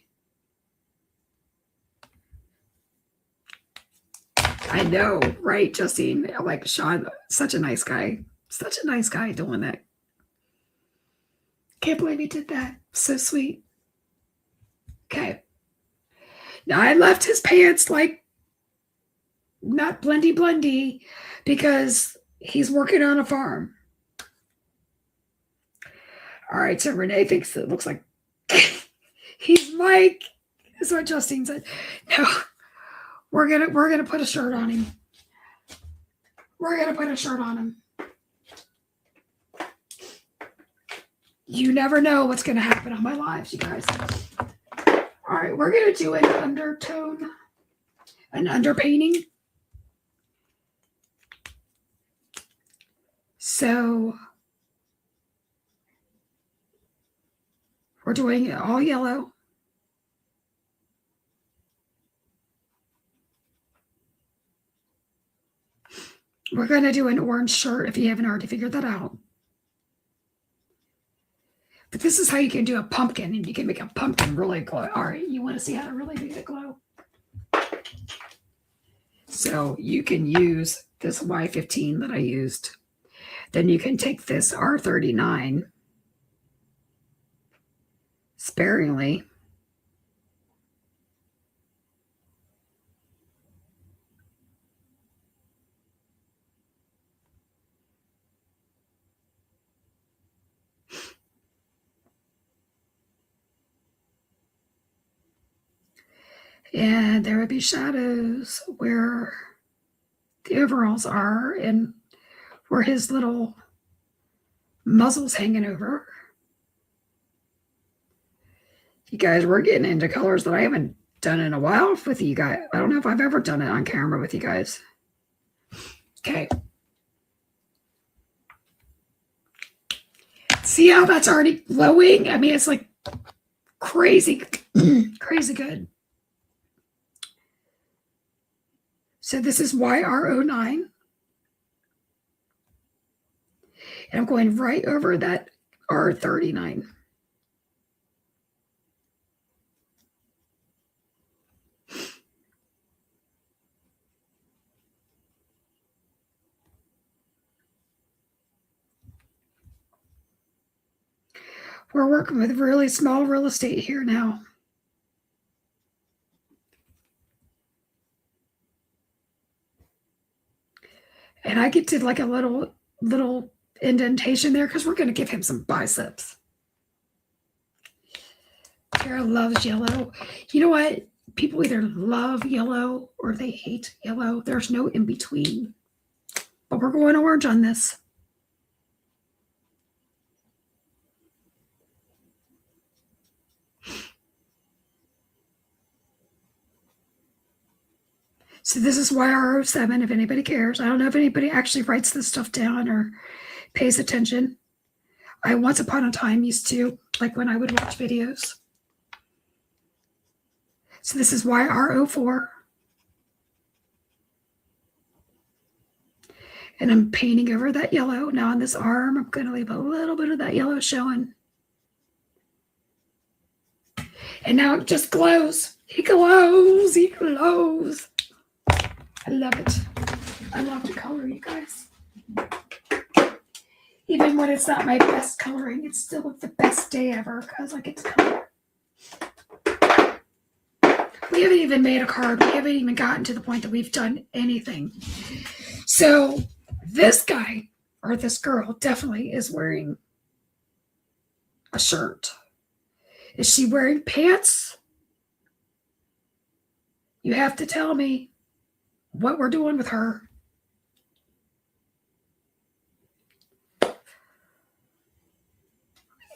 A: I know, right, Justine? Like Sean, such a nice guy. Such a nice guy doing that. Can't believe he did that. So sweet. Okay. Now I left his pants like not blendy because he's working on a farm. All right, so Renee thinks it looks like he's Mike. Is what Justine said. No, we're gonna put a shirt on him. We're gonna put a shirt on him. You never know what's gonna happen on my lives, you guys. All right, we're gonna do an undertone, an underpainting. So we're doing it all yellow. We're going to do an orange shirt if you haven't already figured that out. But this is how you can do a pumpkin, and you can make a pumpkin really glow. All right, you want to see how to really make it glow? So you can use this Y15 that I used. Then you can take this R39 sparingly. And there would be shadows where the overalls are and where his little muzzle's hanging over. You guys, we're getting into colors that I haven't done in a while with you guys. I don't know if I've ever done it on camera with you guys. Okay. See how that's already glowing? I mean, it's like crazy, crazy good. So this is YR09. And I'm going right over that R39. We're working with really small real estate here now. And I get to like a little indentation there because we're going to give him some biceps. Tara loves yellow. You know what? People either love yellow or they hate yellow. There's no in between. But we're going orange on this. So this is YR07, if anybody cares. I don't know if anybody actually writes this stuff down or pays attention. I once upon a time used to, like when I would watch videos. So this is YR04. And I'm painting over that yellow. Now on this arm, I'm going to leave a little bit of that yellow showing. And now it just glows. He glows. He glows. I love it. I love to color, you guys. Even when it's not my best coloring, it's still the best day ever because I get to color. We haven't even made a card. We haven't even gotten to the point that we've done anything. So this guy or this girl definitely is wearing a shirt. Is she wearing pants? You have to tell me what we're doing with her.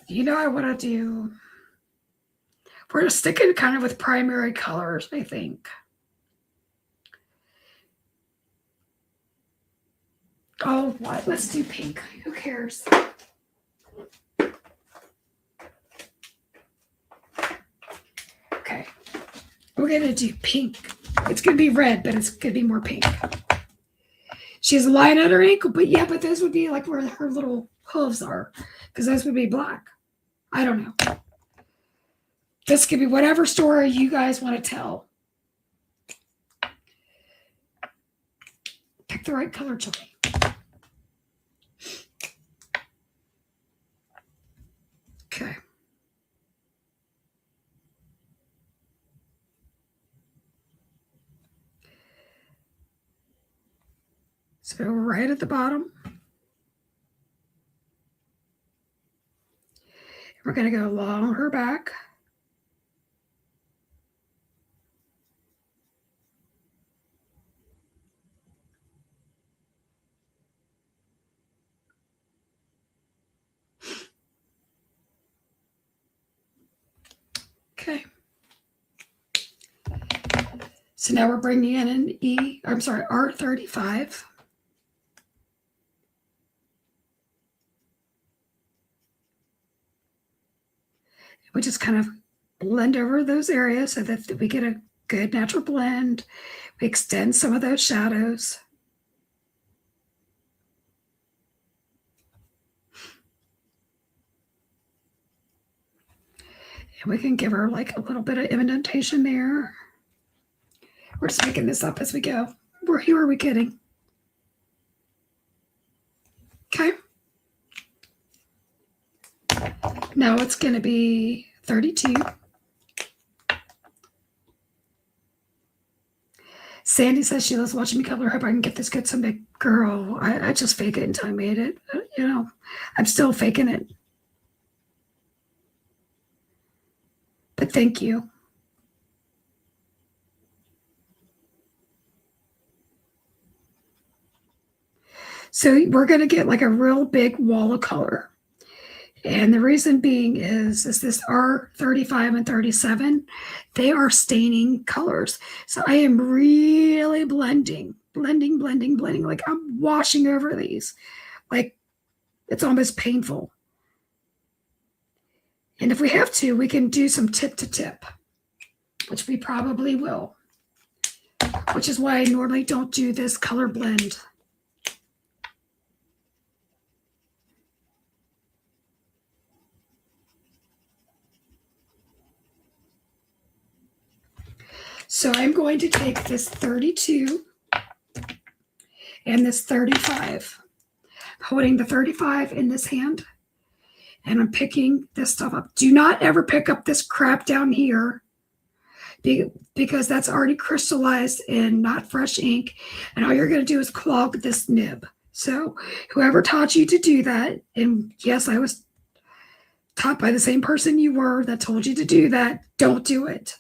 A: You know, I want to do, we're sticking kind of with primary colors, I think. Oh, what? Let's do pink. Who cares? Okay. We're going to do pink. It's going to be red, but it's going to be more pink. She has a line on her ankle, but yeah, but those would be like where her little hooves are, because those would be black. I don't know. This could be whatever story you guys want to tell. Pick the right color, children. Okay. So right at the bottom. We're going to go along her back. Okay. So now we're bringing in an R35. We just kind of blend over those areas so that we get a good natural blend. We extend some of those shadows. And we can give her like a little bit of indentation there. We're just making this up as we go. Who are we kidding? Okay. Now it's going to be 32. Sandy says she loves watching me color. Hope I can get this good someday. Girl, I just fake it until I made it. You know, I'm still faking it. But thank you. So we're going to get like a real big wall of color. And the reason being is this R35 and 37, they are staining colors. So I am really blending. Like I'm washing over these. Like it's almost painful. And if we have to, we can do some tip to tip, which we probably will, which is why I normally don't do this color blend. So I'm going to take this 32 and this 35, holding the 35 in this hand, and I'm picking this stuff up. Do not ever pick up this crap down here because that's already crystallized in not fresh ink, and all you're going to do is clog this nib. So whoever taught you to do that, and yes, I was taught by the same person you were that told you to do that, don't do it.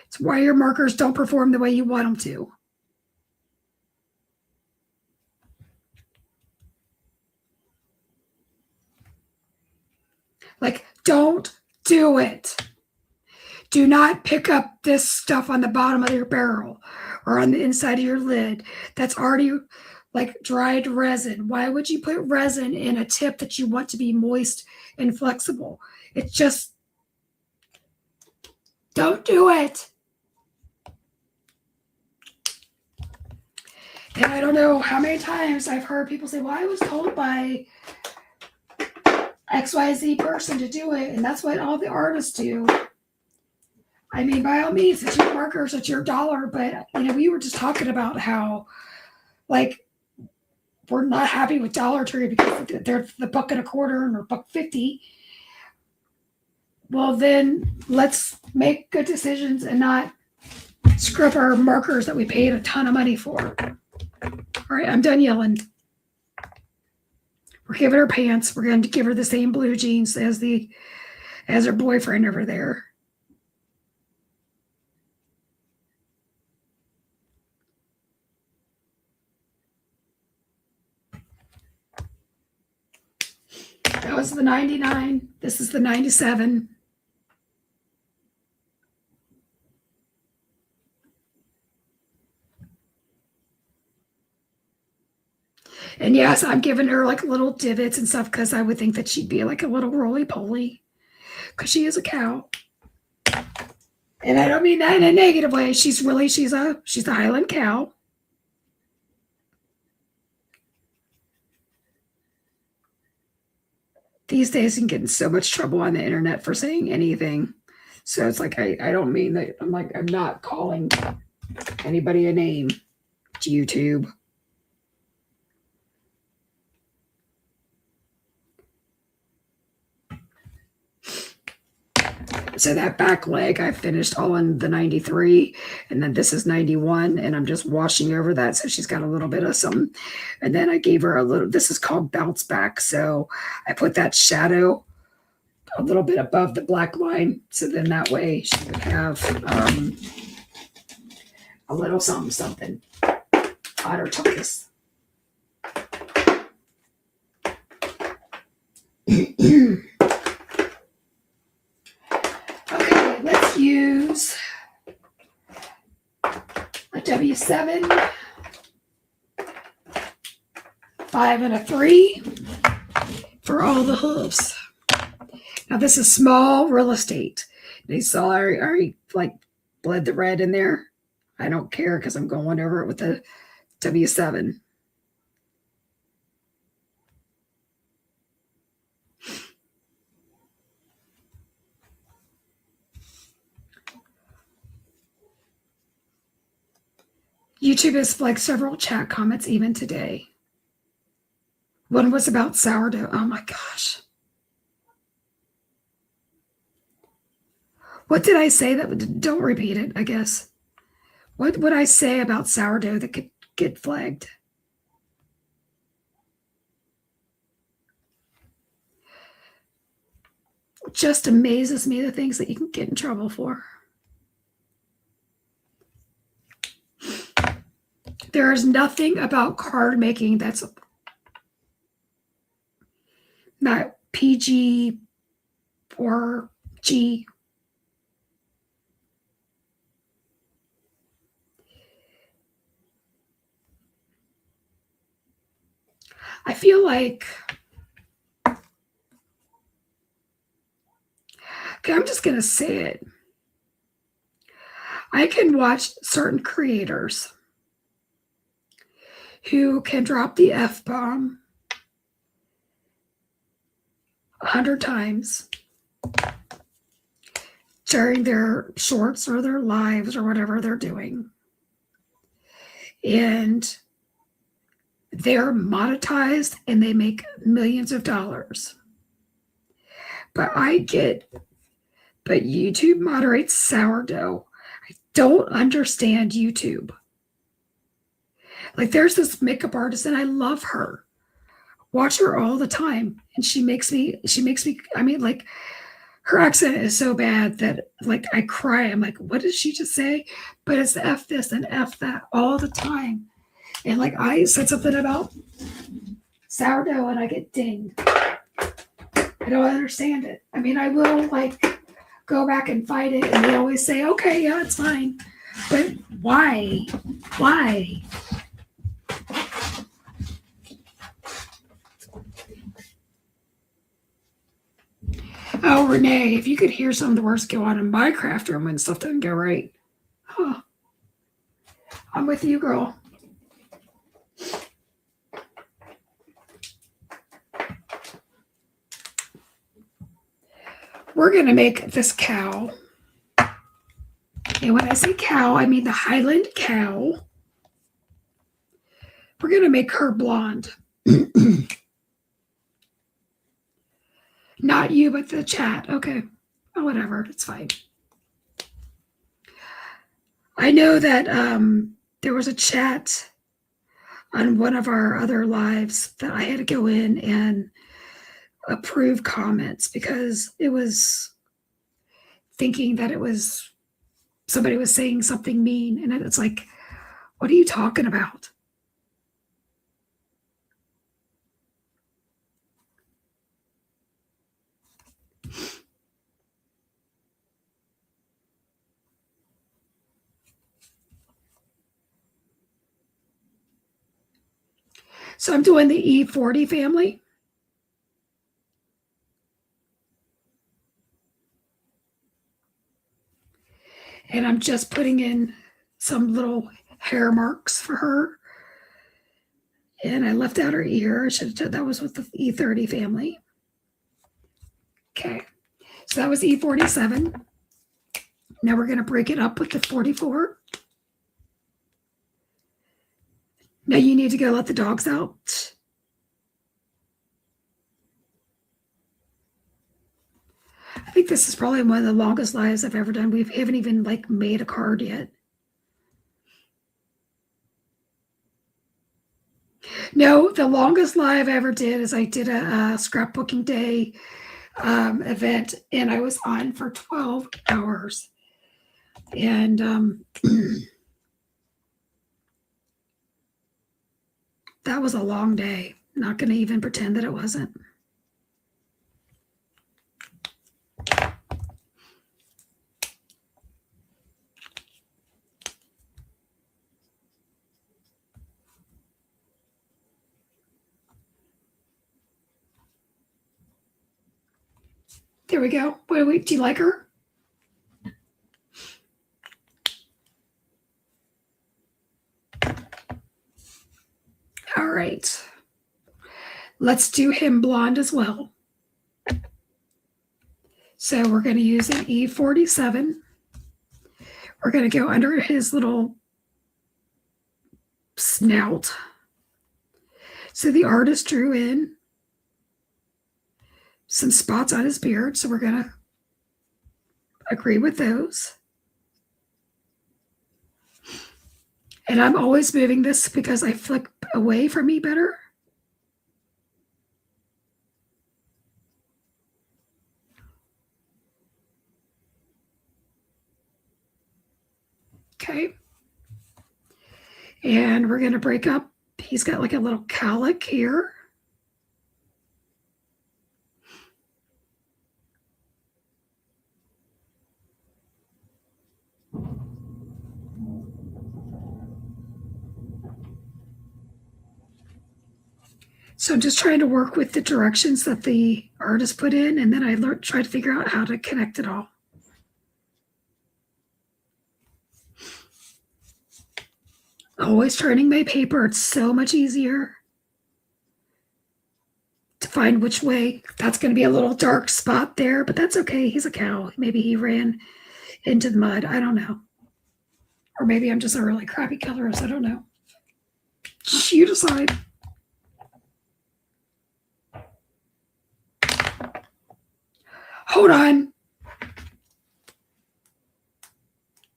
A: It's why your markers don't perform the way you want them to. Like, don't do it. Do not pick up this stuff on the bottom of your barrel or on the inside of your lid that's already like dried resin. Why would you put resin in a tip that you want to be moist and flexible? It's just, don't do it. And I don't know how many times I've heard people say, well, I was told by XYZ person to do it, and that's what all the artists do. I mean, by all means, it's your markers, it's your dollar, but, you know, we were just talking about how, like, we're not happy with Dollar Tree because they're the $1.25 or $1.50. Well, then let's make good decisions and not screw up our markers that we paid a ton of money for. All right, I'm done yelling. We're giving her pants. We're going to give her the same blue jeans as her boyfriend over there. That was the 99. This is the 97. And yes, I'm giving her like little divots and stuff because I would think that she'd be like a little roly-poly because she is a cow. And I don't mean that in a negative way. She's a Highland cow. These days you can get in so much trouble on the internet for saying anything. So it's like I don't mean that. I'm not calling anybody a name. It's YouTube. So that back leg I finished all in the 93, and then this is 91, and I'm just washing over that so she's got a little bit of some. And then I gave her a little, this is called bounce back, so I put that shadow a little bit above the black line, so then that way she would have a little something on her tuckus. Okay, let's use a W7, 5 and a 3 for all the hooves. Now this is small real estate. You saw I already like bled the red in there. I don't care because I'm going over it with the W7. YouTube has flagged several chat comments even today. One was about sourdough. Oh my gosh. What did I say that? Don't repeat it, I guess. What would I say about sourdough that could get flagged? Just amazes me the things that you can get in trouble for. There is nothing about card making that's not PG or G. I feel like, okay, I'm just going to say it. I can watch certain creators who can drop the F-bomb 100 times during their shorts or their lives or whatever they're doing. And they're monetized and they make millions of dollars. But YouTube moderates sourdough. I don't understand YouTube. Like there's this makeup artist and I love her. Watch her all the time. And she makes me, I mean, like her accent is so bad that like I cry. I'm like, what did she just say? But it's F this and F that all the time. And like I said something about sourdough and I get dinged. I don't understand it. I mean, I will like go back and fight it and they always say, okay, yeah, it's fine. But why? Why? Oh, Renee, if you could hear some of the words go on in my craft room when stuff doesn't go right. Huh. I'm with you, girl. We're going to make this cow. And when I say cow, I mean the Highland cow. We're going to make her blonde. Not you, but the chat. Okay. Oh, whatever. It's fine. I know that there was a chat on one of our other lives that I had to go in and approve comments because it was thinking that it was somebody was saying something mean. And it's like, what are you talking about? So I'm doing the E40 family. And I'm just putting in some little hair marks for her. And I left out her ear. I should have said that was with the E30 family. Okay. So that was E47. Now we're going to break it up with the 44. Now you need to go let the dogs out. I think this is probably one of the longest lives I've ever done. We haven't even like made a card yet. No, the longest live I ever did is I did a scrapbooking day event and I was on for 12 hours. And that was a long day. Not going to even pretend that it wasn't. There we go. Wait, do you like her? All right. Let's do him blonde as well. So we're going to use an E47. We're going to go under his little snout. So the artist drew in some spots on his beard, so we're going to agree with those. And I'm always moving this because I flick away from me better. Okay. And we're going to break up. He's got like a little cowlick here. So I'm just trying to work with the directions that the artist put in, and then I try to figure out how to connect it all. Always turning my paper. It's so much easier to find which way. That's going to be a little dark spot there, but that's okay. He's a cow. Maybe he ran into the mud. I don't know. Or maybe I'm just a really crappy colorist. I don't know. You decide. Hold on.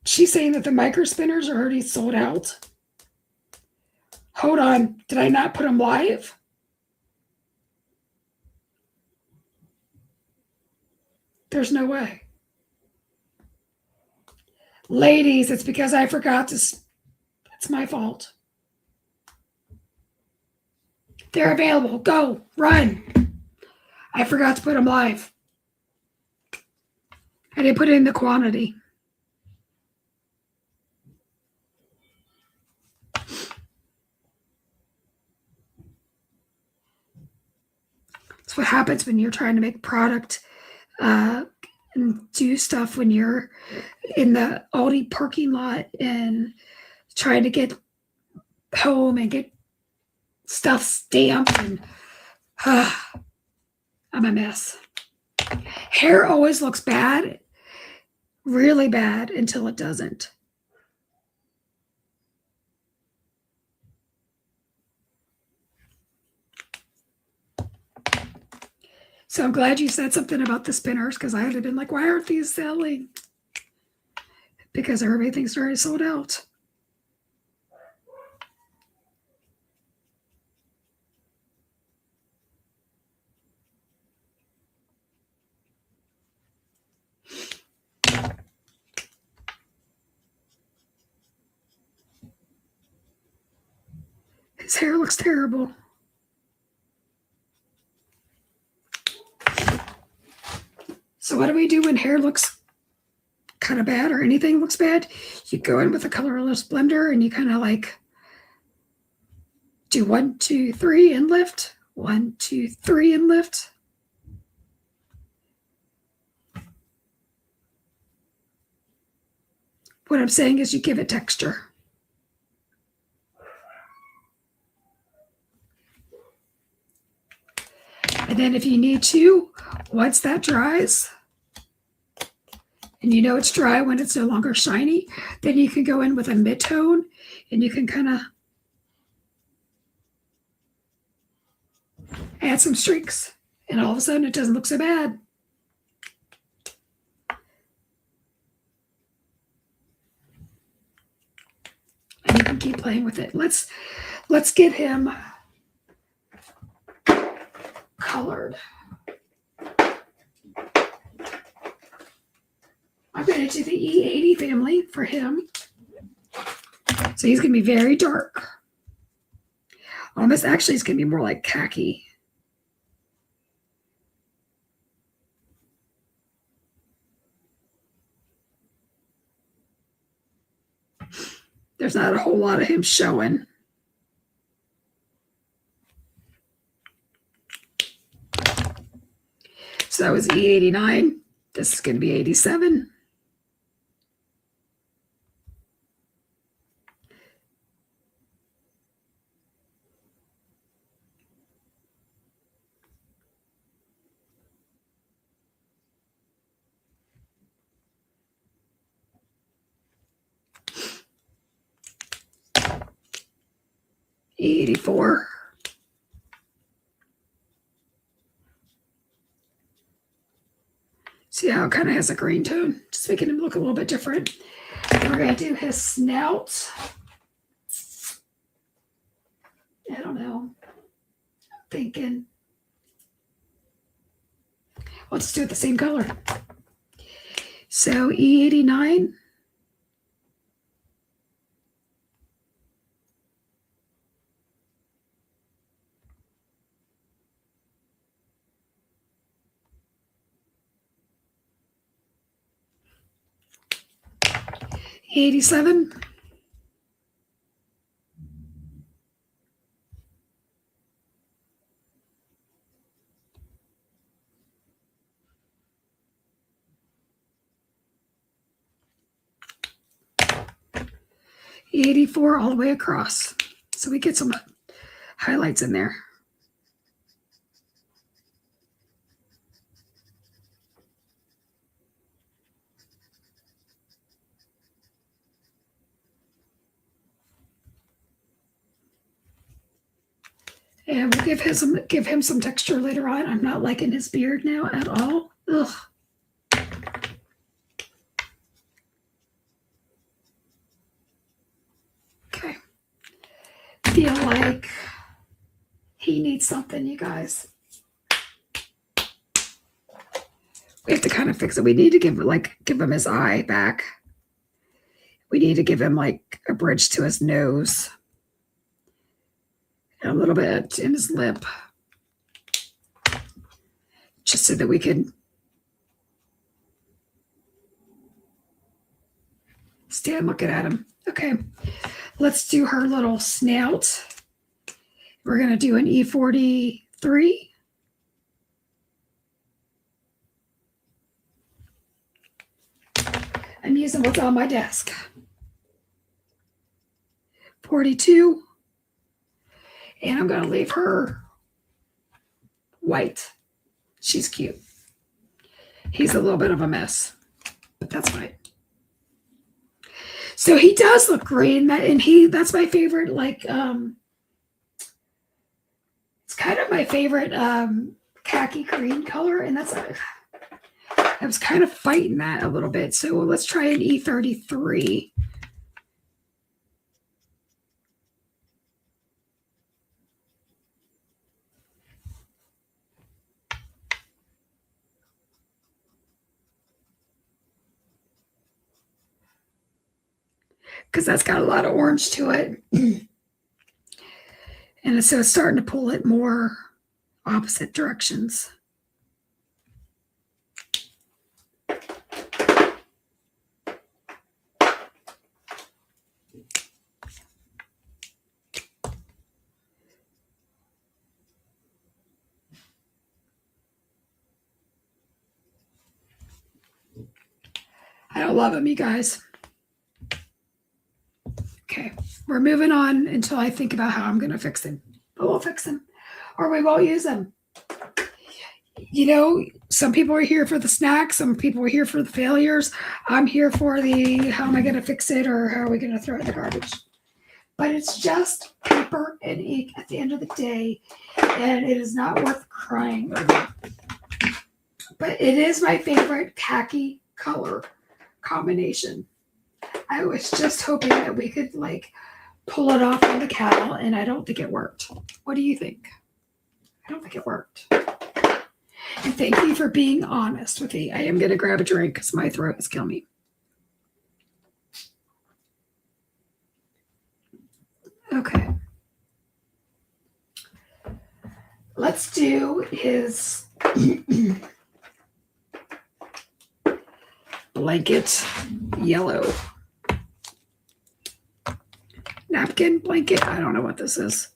A: She's saying that the micro spinners are already sold out. Hold on. Did I not put them live? There's no way. Ladies, it's because I forgot to. It's my fault. They're available. Go. Run. I forgot to put them live. I didn't put in the quantity. That's what happens when you're trying to make product and do stuff when you're in the Aldi parking lot and trying to get home and get stuff stamped, and I'm a mess. Hair always looks bad, really bad, until it doesn't. So I'm glad you said something about the spinners, because I would have been like, why aren't these selling? Because everything's already sold out. His hair looks terrible. So what do we do when hair looks kind of bad or anything looks bad? You go in with a colorless blender and you kind of like do 1, 2, 3 and lift. 1, 2, 3 and lift. What I'm saying is you give it texture. And then if you need to, once that dries, and you know it's dry when it's no longer shiny, then you can go in with a mid-tone and you can kind of add some streaks. And all of a sudden it doesn't look so bad. And you can keep playing with it. Let's get him colored. I'm going to do the E80 family for him. So he's going to be very dark. Almost, actually, it's going to be more like khaki. There's not a whole lot of him showing. So that was E89. This is going to be 87. E84. See how it kind of has a green tone, just making him look a little bit different. We're going to do his snout. I don't know. I'm thinking. Let's do it the same color. So E89. E87. E84 all the way across. So we get some highlights in there. And we'll give him some texture later on. I'm not liking his beard now at all. Ugh. Okay. Feel like he needs something, you guys. We have to kind of fix it. We need to give him his eye back. We need to give him like a bridge to his nose. And a little bit in his lip. Just so that we can stand looking at him. Okay. Let's do her little snout. We're going to do an E43. I'm using what's on my desk. 42. And I'm going to leave her white. She's cute. He's a little bit of a mess, but that's fine. So he does look green, and that's my favorite, like, it's kind of my favorite khaki green color, and I was kind of fighting that a little bit. So let's try an E33. Because that's got a lot of orange to it. And so it's starting to pull it more opposite directions. I don't love him, you guys. Okay, we're moving on until I think about how I'm going to fix him. But we'll fix him, or we won't use him. You know, some people are here for the snacks. Some people are here for the failures. I'm here for the how am I going to fix it, or how are we going to throw it in the garbage. But it's just paper and ink at the end of the day, and it is not worth crying over. But it is my favorite khaki color combination. I was just hoping that we could like pull it off on the cow, and I don't think it worked. What do you think? I don't think it worked. And thank you for being honest with me. I am going to grab a drink because my throat is killing me. Okay. Let's do his blanket yellow. Napkin blanket. I don't know what this is.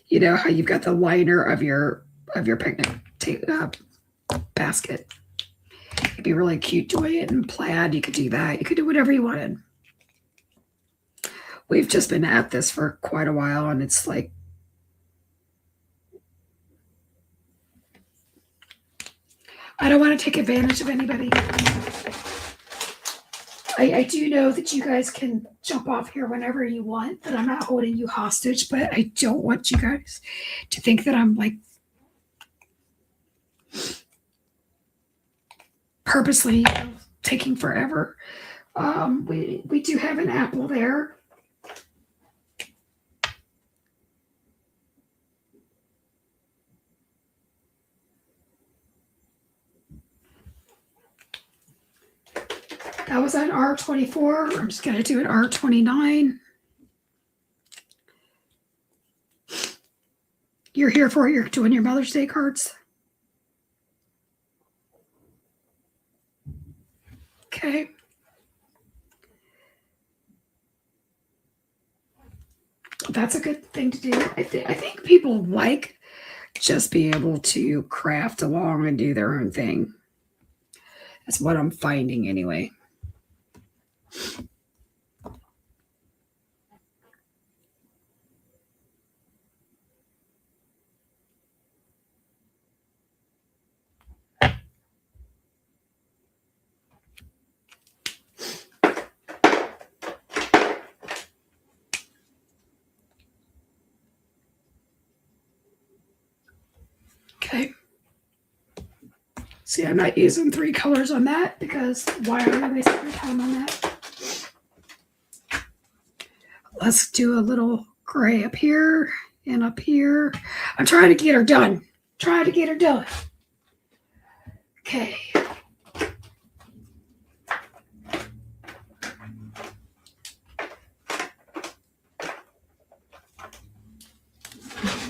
A: You know how you've got the liner of your picnic basket. It'd be really cute doing it in plaid. You could do that. You could do whatever you wanted. We've just been at this for quite a while, and it's like I don't want to take advantage of anybody. I do know that you guys can jump off here whenever you want, that I'm not holding you hostage, but I don't want you guys to think that I'm like purposely taking forever. We do have an apple there. That was an R24. I'm just going to do an R29. You're here for it. You're doing your Mother's Day cards. Okay. That's a good thing to do. I think people like just being able to craft along and do their own thing. That's what I'm finding anyway. Okay. See, I'm not using 3 colors on that because why are we wasting your time on that? Let's do a little gray up here and up here. I'm trying to get her done. Okay.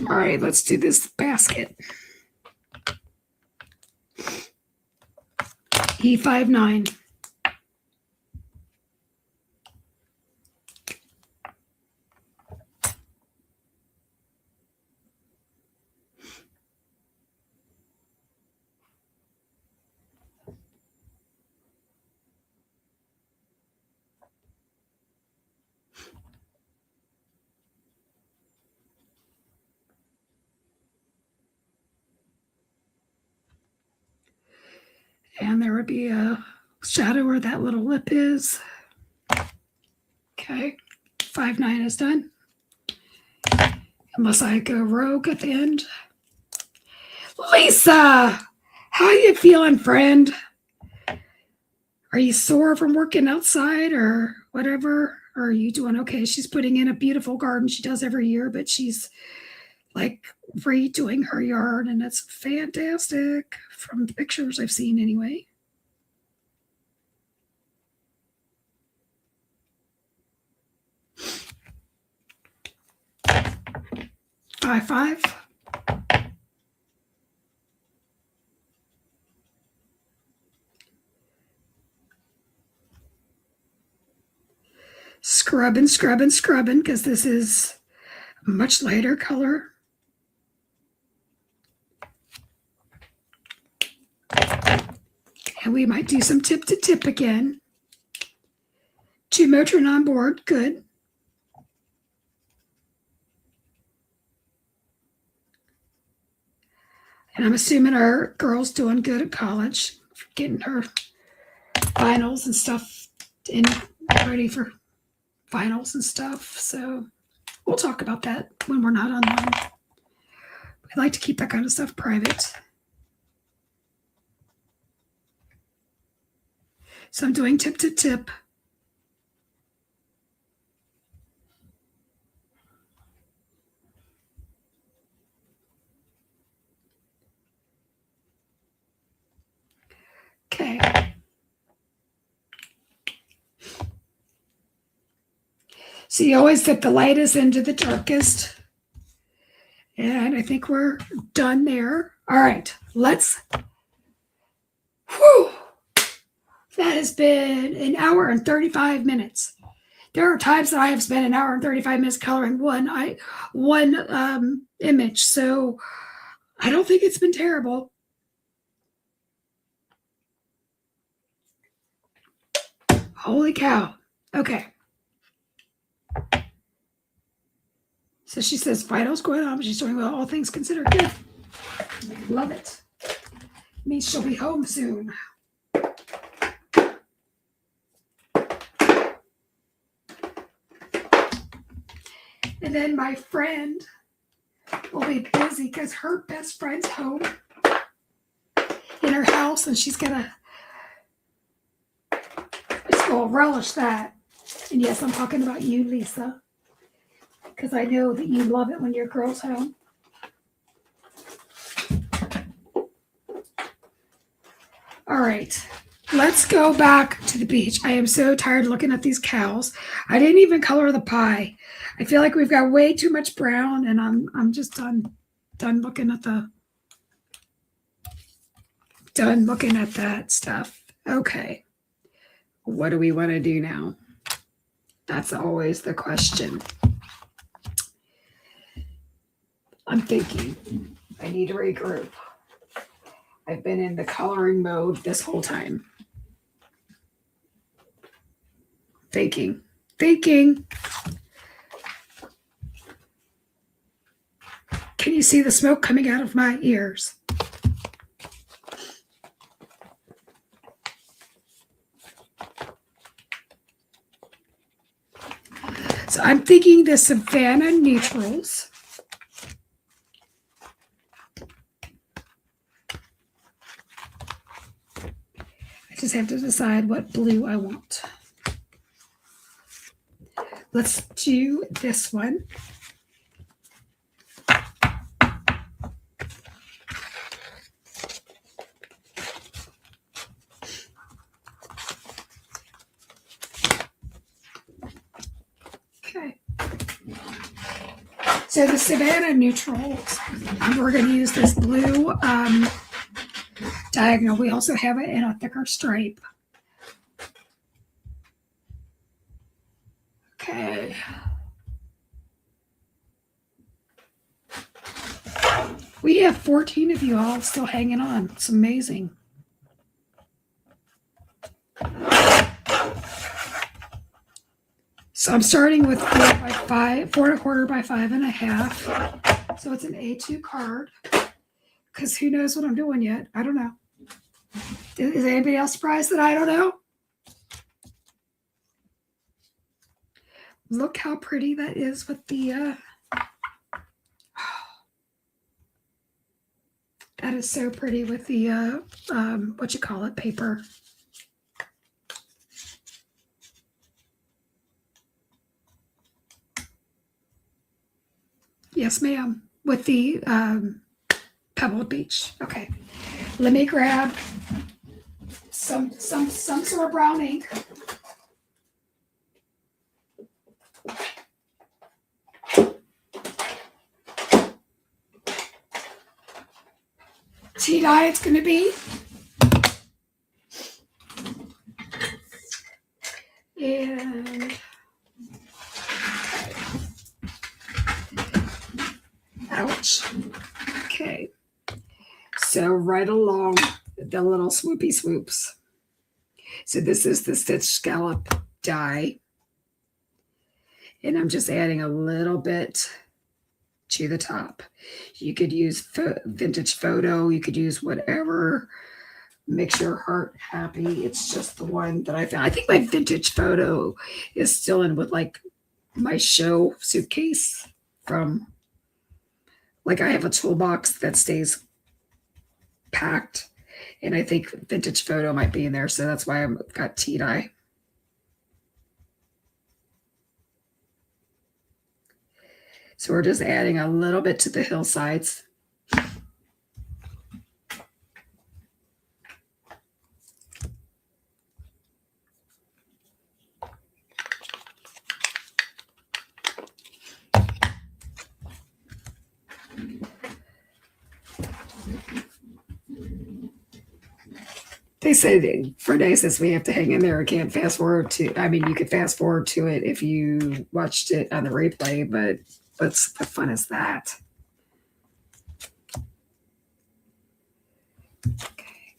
A: All right, let's do this basket. E59. And there would be a shadow where that little lip is. Okay, 5-9 is done. Unless I go rogue at the end. Lisa, how you feeling, friend? Are you sore from working outside or whatever? Or are you doing okay? She's putting in a beautiful garden she does every year, but she's like redoing her yard, and it's fantastic from the pictures I've seen anyway. 5-5. Scrubbing because this is a much lighter color. And we might do some tip to tip again. 2 Motrin on board, good. And I'm assuming our girl's doing good at college, getting her finals and stuff in, ready for finals and stuff. So we'll talk about that when we're not online. We like to keep that kind of stuff private. So I'm doing tip to tip. Okay. So you always dip the lightest into the darkest. And I think we're done there. All right, let's. Whew. That has been an hour and 35 minutes. There are times that I have spent an hour and 35 minutes coloring one image. So I don't think it's been terrible. Holy cow. Okay. So she says vitals going on, but she's doing well, all things considered. Good. Love it. Means she'll be home soon. And then my friend will be busy because her best friend's home in her house, and she's going to relish that. And yes, I'm talking about you, Lisa, because I know that you love it when your girl's home. All right, let's go back to the beach. I am so tired looking at these cows. I didn't even color the pie. I feel like we've got way too much brown, and I'm just done looking at that stuff. Okay, what do we want to do now? That's always the question. I'm thinking I need to regroup. I've been in the coloring mode this whole time. Thinking. Can you see the smoke coming out of my ears? So I'm thinking the Savannah Neutrals. I just have to decide what blue I want. Let's do this one. Okay. So the Savannah Neutrals, we're going to use this blue diagonal. We also have it in a thicker stripe. Okay. We have 14 of you all still hanging on. It's amazing. So I'm starting with 4.25 by 5.5. So it's an A2 card. Because who knows what I'm doing yet? I don't know. Is anybody else surprised that I don't know? Look how pretty that is with the that is so pretty with the paper. Yes, ma'am. With the Pebbled Beach. Okay. Let me grab some sort of brown ink. Tea-dye it's going to be. And ouch. Okay. So right along the little swoopy swoops. So this is the stitch scallop die. And I'm just adding a little bit to the top. You could use vintage photo. You could use whatever makes your heart happy. It's just the one that I found. I think my vintage photo is still in with like my show suitcase from, like I have a toolbox that stays packed. And I think vintage photo might be in there. So that's why I've got tea-dye. So we're just adding a little bit to the hillsides. They say for says we have to hang in there. I can't fast forward to, I mean, you could fast forward to it if you watched it on the replay, but what fun is that? Okay.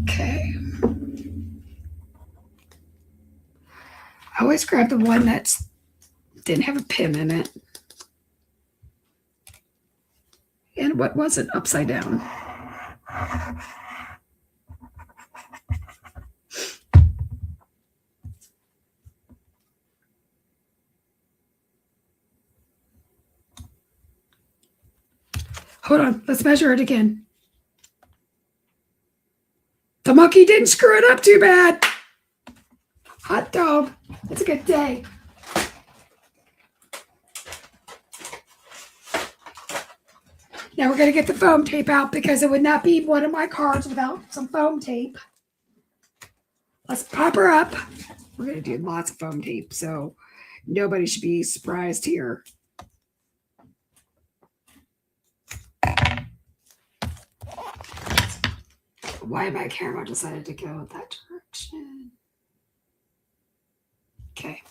A: Okay. I always grab the one that didn't have a pin in it. And what wasn't upside down? Hold on, let's measure it again. The monkey didn't screw it up too bad. Hot dog. It's a good day. Now we're going to get the foam tape out because it would not be one of my cards without some foam tape. Let's pop her up. We're going to do lots of foam tape, so nobody should be surprised here. Why my camera decided to go that direction? Okay.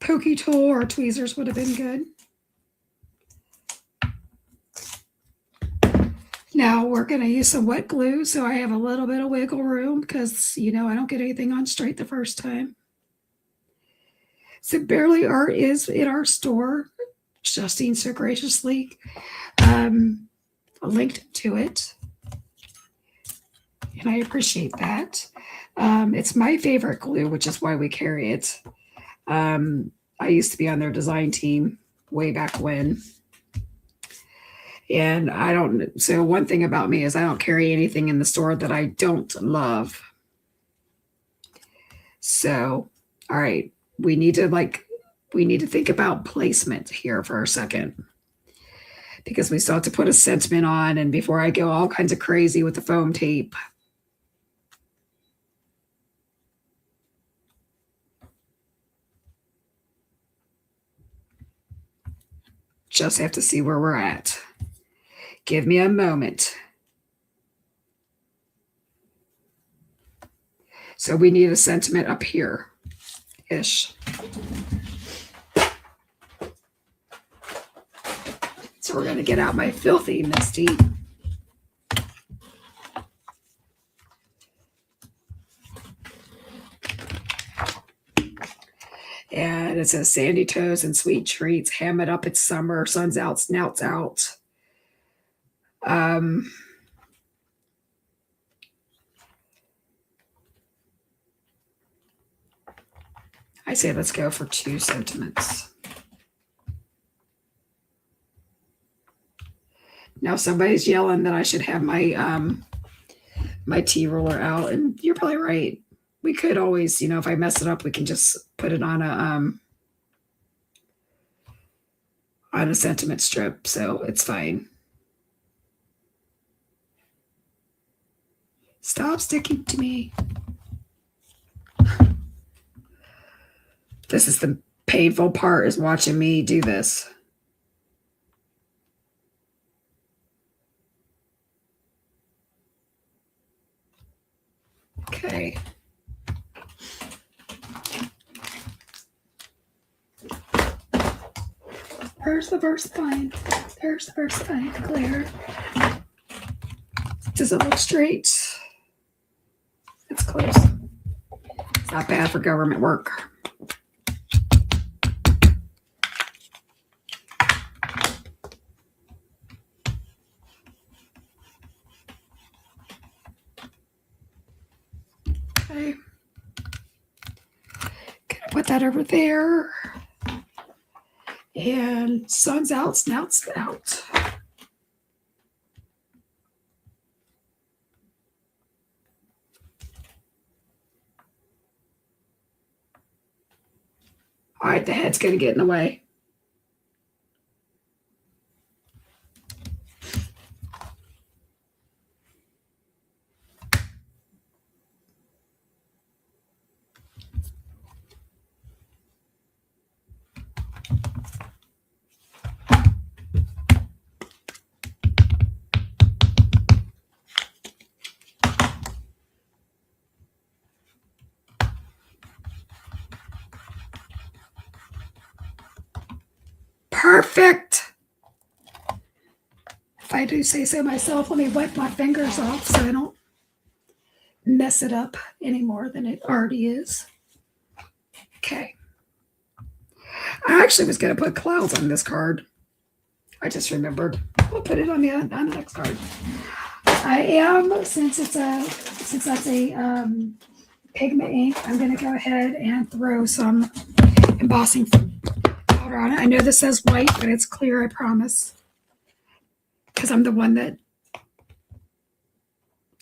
A: Pokey tool or tweezers would have been good. Now we're going to use some wet glue so I have a little bit of wiggle room because, I don't get anything on straight the first time. So Barely Art is in our store. Justine so graciously linked to it. And I appreciate that. It's my favorite glue, which is why we carry it. I used to be on their design team way back when. And so one thing about me is I don't carry anything in the store that I don't love. So, all right, we need to think about placement here for a second. Because we still have to put a sentiment on, and before I go all kinds of crazy with the foam tape. Just have to see where we're at. Give me a moment. So we need a sentiment up here-ish. So we're going to get out my filthy Misty. And it says sandy toes and sweet treats. Ham it up, it's summer. Sun's out, snout's out. I say let's go for 2 sentiments. Now somebody's yelling that I should have my my tea roller out, and you're probably right. We could always, if I mess it up, we can just put it on a sentiment strip, so it's fine. Stop sticking to me. This is the painful part, is watching me do this. Okay. Where's the verse fine? There's the verse fine, Claire. Does it look straight? It's close. It's not bad for government work. Okay. Gonna put that over there. And sun's out, snout's out. All right, the head's going to get in the way. perfect. If I do say so myself, let me wipe my fingers off so I don't mess it up any more than it already is. Okay. I actually was going to put clouds on this card. I just remembered. I'll put it on the next card. I am, since that's a pigment ink, I'm going to go ahead and throw some embossing powder on it. I know this says white, but it's clear, I promise. Because I'm the one that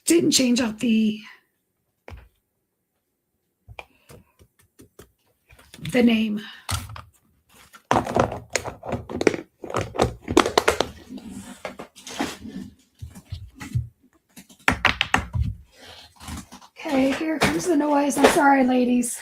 A: didn't change out the name. Okay, here comes the noise. I'm sorry, ladies.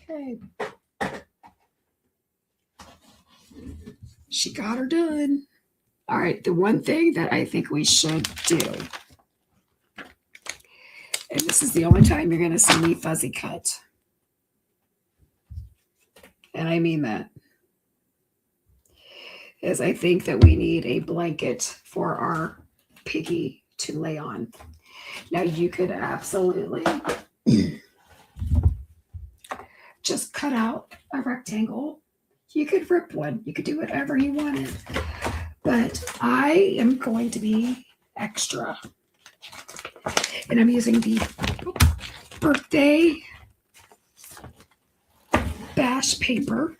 A: Okay. She got her done. All right, the one thing that I think we should do, and this is the only time you're going to see me fuzzy cut, and I mean that, is I think that we need a blanket for our piggy to lay on. Now, you could absolutely just cut out a rectangle. You could rip one. You could do whatever you wanted. But I am going to be extra. And I'm using the birthday bash paper.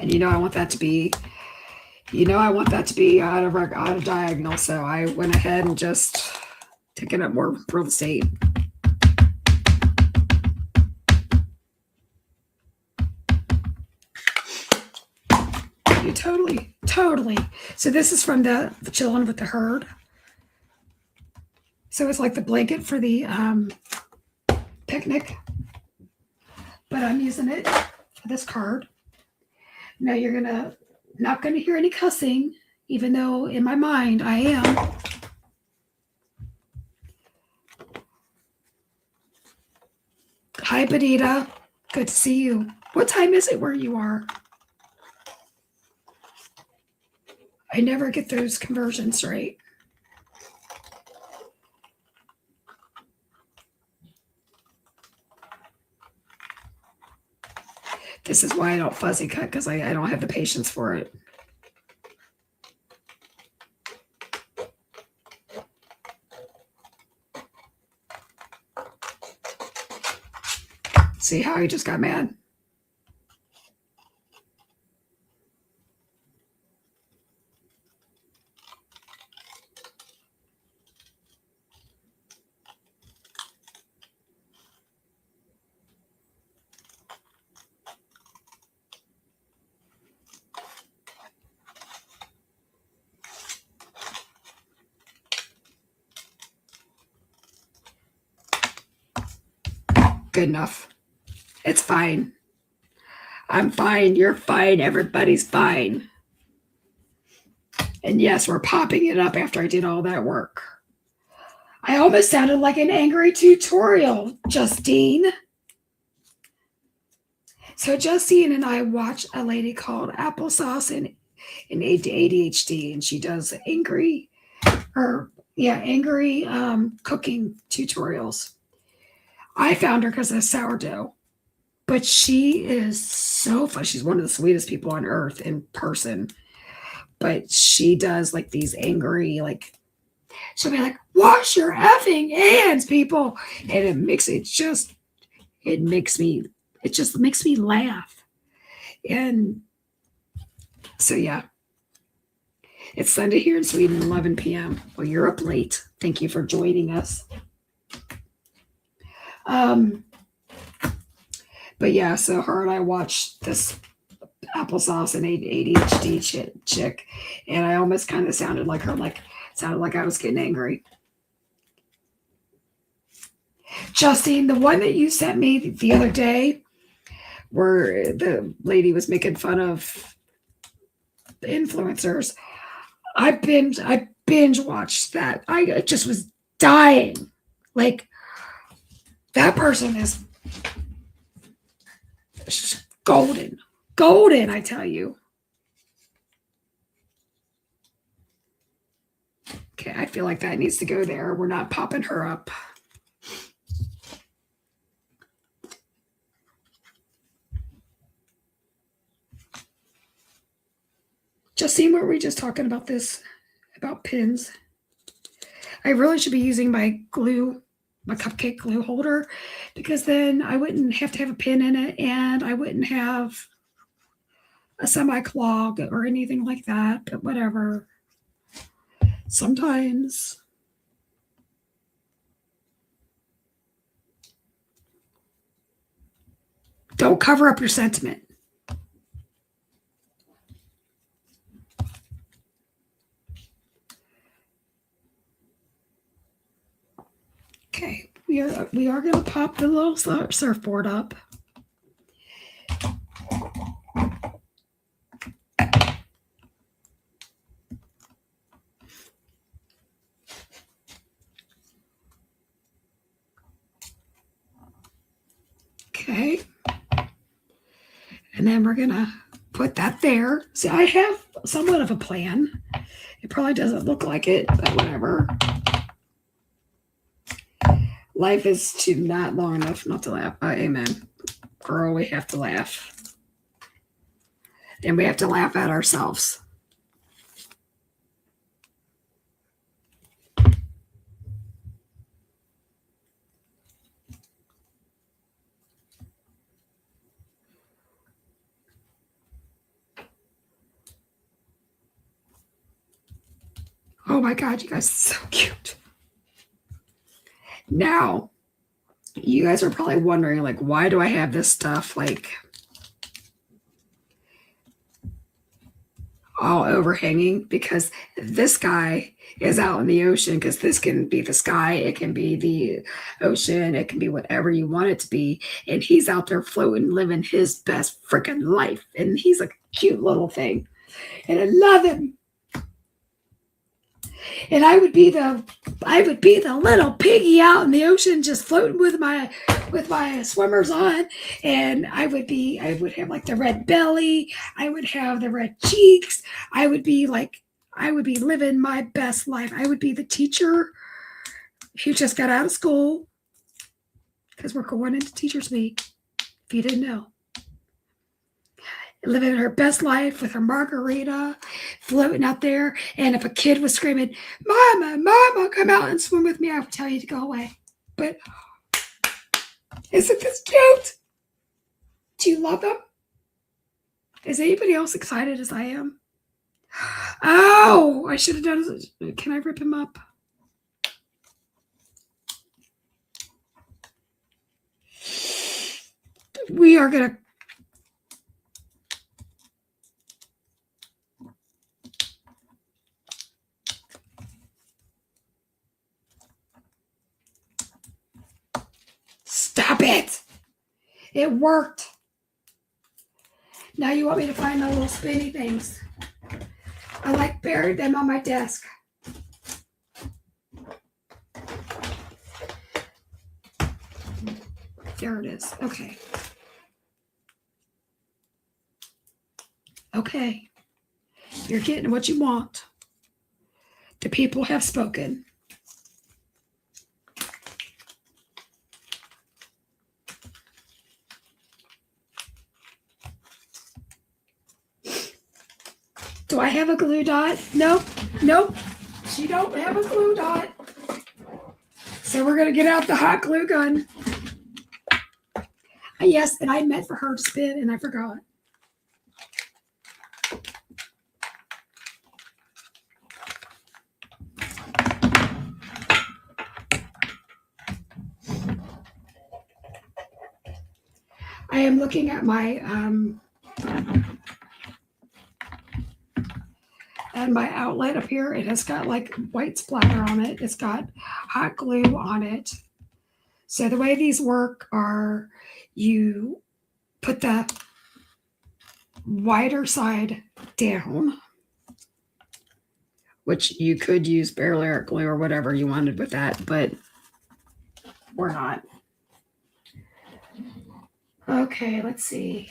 A: And I want that to be out of diagonal. So I went ahead and just taking up more real estate. You totally. So this is from the Chillin with the Herd. So it's like the blanket for the picnic. But I'm using it for this card. Now you're not gonna hear any cussing, even though in my mind I am. Hi, Benita. Good to see you. What time is it where you are? I never get those conversions right. This is why I don't fuzzy cut, because I don't have the patience for it. See how he just got mad? Good enough. It's fine. I'm fine. You're fine. Everybody's fine. And yes, we're popping it up after I did all that work. I almost sounded like an angry tutorial, Justine. So Justine and I watch a lady called Applesauce in ADHD, and she does angry cooking tutorials. I found her because of sourdough, but she is so fun. She's one of the sweetest people on earth in person, but she does like these angry, like, she'll be like, wash your effing hands, people. And it just makes me laugh. And so, yeah. It's Sunday here in Sweden, 11 p.m. Well, you're up late. Thank you for joining us. But yeah, so her and I watched this applesauce and ADHD chick, and I almost kind of sounded like her, sounded like I was getting angry. Justine, the one that you sent me the other day, where the lady was making fun of the influencers, I binge watched that. I just was dying. Like, that person is golden. Golden, I tell you. Okay, I feel like that needs to go there. We're not popping her up. Justine, were we just talking about this? About pins? I really should be using my cupcake glue holder, because then I wouldn't have to have a pin in it, and I wouldn't have a semi-clog or anything like that, but whatever. Sometimes. Don't cover up your sentiment. Okay, we are going to pop the little surfboard up. Okay. And then we're going to put that there. See, I have somewhat of a plan. It probably doesn't look like it, but whatever. Life is too not long enough not to laugh. Amen. Girl, we have to laugh. And we have to laugh at ourselves. Oh my God, you guys are so cute. Now, you guys are probably wondering, like, why do I have this stuff, like, all overhanging? Because this guy is out in the ocean, because this can be the sky, it can be the ocean, it can be whatever you want it to be. And he's out there floating, living his best freaking life. And he's a cute little thing. And I love him. And I would be the little piggy out in the ocean, just floating with my swimmers on. And I would have like the red belly. I would have the red cheeks. I would be living my best life. I would be the teacher who just got out of school, because we're going into Teacher's Week, if you didn't know. Living her best life with her margarita, floating out there. And if a kid was screaming, "Mama, Mama, come out and swim with me," I would tell you to go away. But isn't this cute? Do you love them? Is anybody else excited as I am? Oh, I should have done this. Can I rip him up? We are going to stop it. It worked. Now you want me to find the little spinny things. I buried them on my desk. There it is. Okay. Okay. You're getting what you want. The people have spoken. Do I have a glue dot? Nope. She don't have a glue dot. So we're going to get out the hot glue gun. Yes, and I meant for her to spin, and I forgot. I am looking at my outlet up here. It has got like white splatter on it. It's got hot glue on it. So the way these work are you put the wider side down, which you could use barrier glue or whatever you wanted with that, but we're not. Okay, let's see.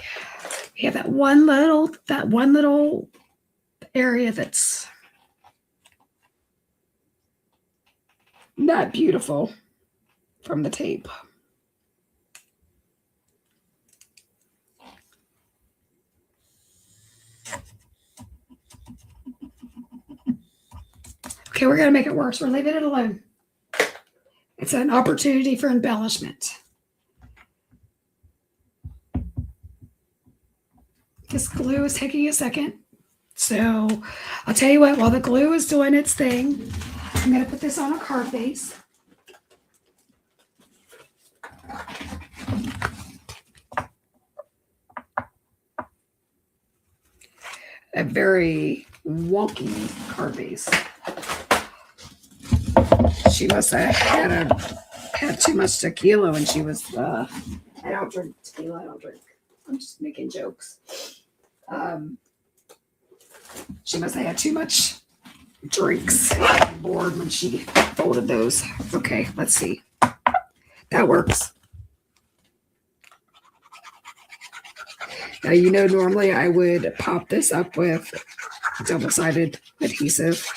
A: We have that one little area that's not beautiful from the tape. Okay, we're going to make it worse. We're leaving it alone. It's an opportunity for embellishment. This glue is taking a second. So I'll tell you what, while the glue is doing its thing, I'm going to put this on a card base. A very wonky card base. She must have had too much tequila when she was. I don't drink tequila. I don't drink. I'm just making jokes. She must have had too much drinks on board when she folded those. Okay, let's see. That works. Now, you know, normally I would pop this up with double-sided adhesive.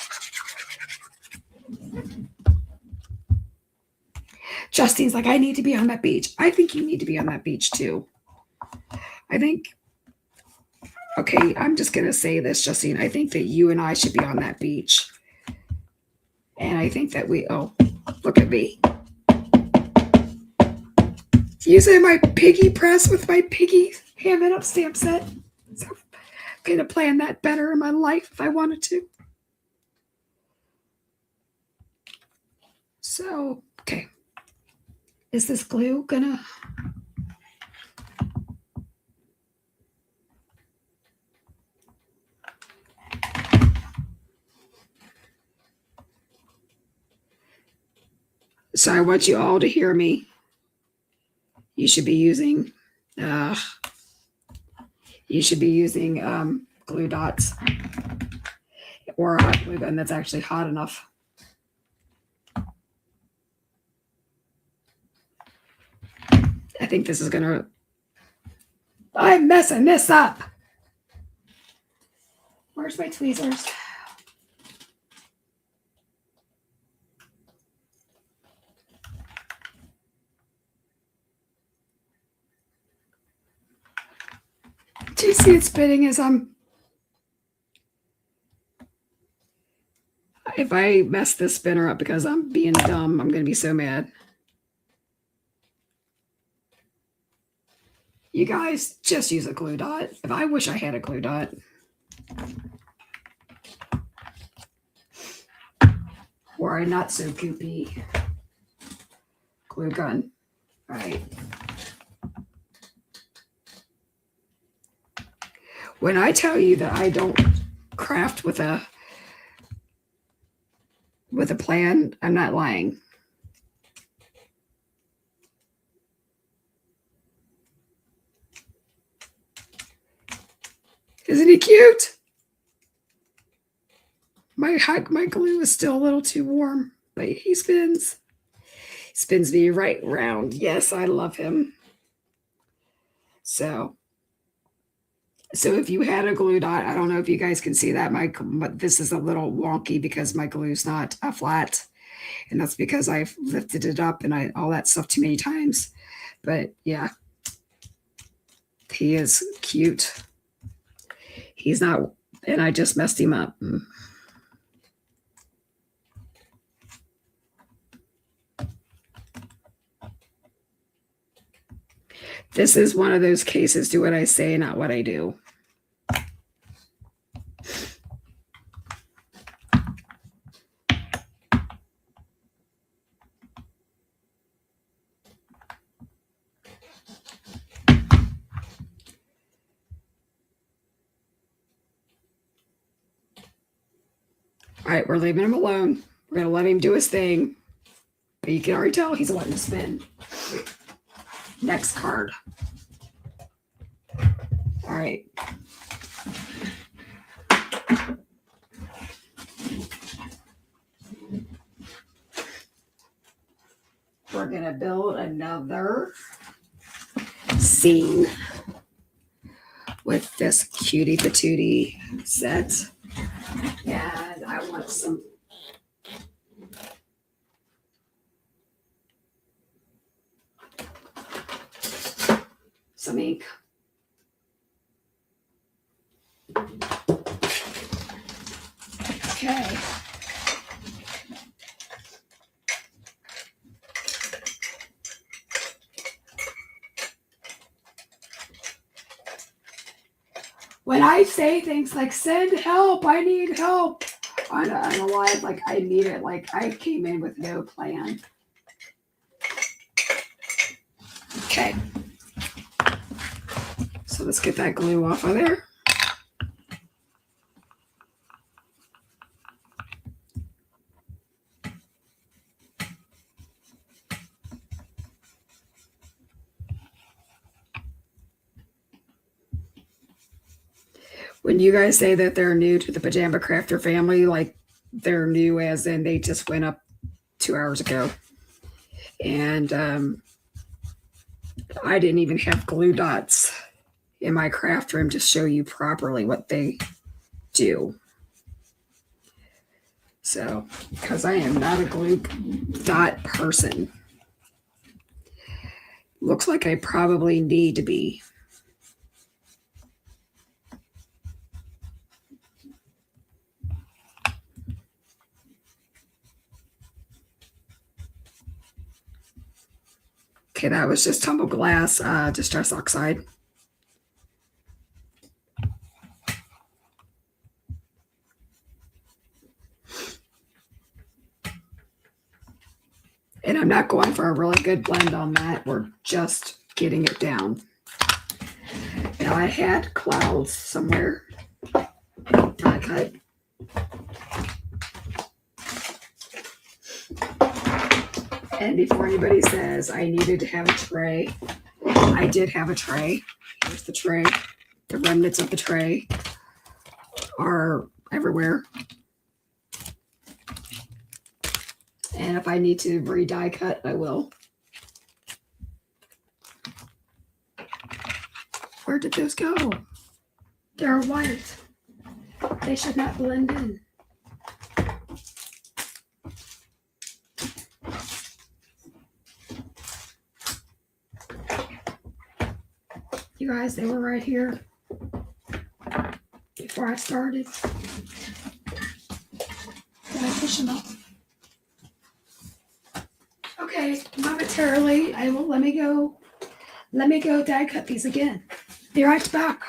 A: Justine's like, I need to be on that beach. I think you need to be on that beach too. I think, okay, I'm just going to say this, Justine. I think that you and I should be on that beach. And I think that oh, look at me. Using my piggy press with my piggy hand up stamp set. So I'm going to plan that better in my life if I wanted to. So, okay. Is this glue gonna? So I want you all to hear me. You should be using glue dots or a hot glue gun that's actually hot enough. I think this is gonna. I'm messing this up. Where's my tweezers? Do you see it spinning as if I mess this spinner up because I'm being dumb, I'm going to be so mad. You guys just use a glue dot. If I wish I had a glue dot. Or a not so goopy glue gun. All right. When I tell you that I don't craft with a plan, I'm not lying. Isn't he cute? My glue is still a little too warm, but he spins. He spins me right round. Yes, I love him. So if you had a glue dot, I don't know if you guys can see that. But this is a little wonky because my glue's not flat, and that's because I've lifted it up and all that stuff too many times. But yeah, he is cute. He's not, and I just messed him up. This is one of those cases, do what I say, not what I do. All right, we're leaving him alone. We're going to let him do his thing. But you can already tell he's wanting to spin. Next card. All right. We're going to build another scene with this cutie patootie set. And I want some ink. Okay. When I say things like send help, I need help on a live, like I need it, like I came in with no plan. Okay. So let's get that glue off of there. When you guys say that they're new to the Pajama Crafter family, like they're new as in they just went up 2 hours ago. And I didn't even have glue dots in my craft room to show you properly what they do. So, because I am not a glue dot person. Looks like I probably need to be. Okay, that was just tumbled glass, distress oxide. And I'm not going for a really good blend on that. We're just getting it down. Now I had clouds somewhere. I cut. And before anybody says I needed to have a tray, I did have a tray. Here's the tray. The remnants of the tray are everywhere. And if I need to re-die cut, I will. Where did those go? They're white. They should not blend in. You guys, they were right here before I started. Did I push them up? Okay, momentarily, I will let me go die cut these again. Be right back.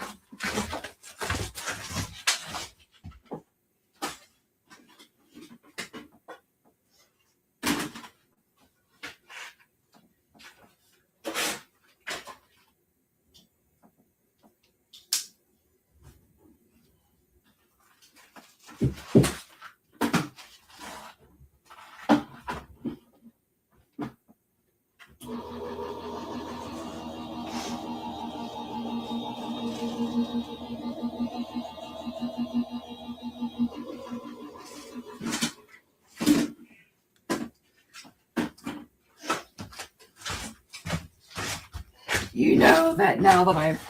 A: You know that now that I've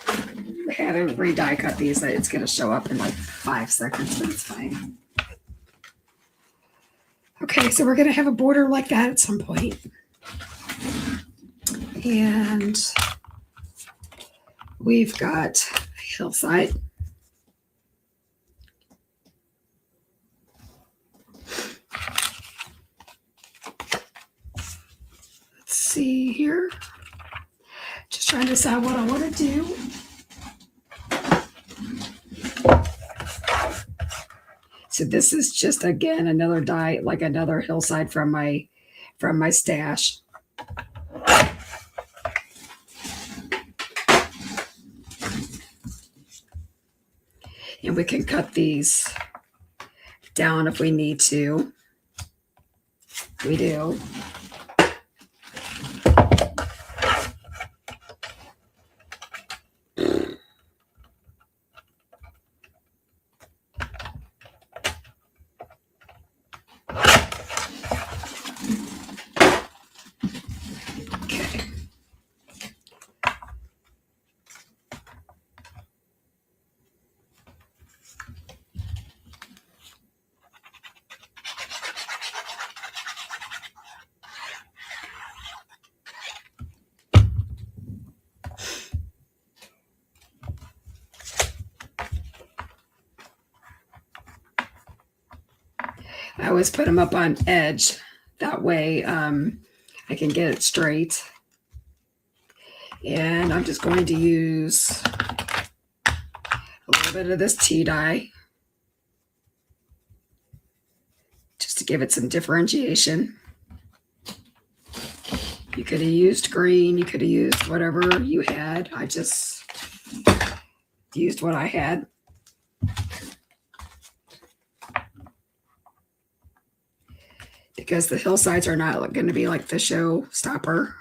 A: had to re-die cut these, that it's going to show up in like 5 seconds, but it's fine. Okay, so we're going to have a border like that at some point. And we've got hillside. Let's see here. Just trying to decide what I want to do. So this is just, again, another die, like another hillside from my stash. And we can cut these down if we need to. We do. I always put them up on edge. That way I can get it straight. And I'm just going to use a little bit of this tea dye just to give it some differentiation. You could have used green. You could have used whatever you had. I just used what I had. Because the hillsides are not going to be like the showstopper.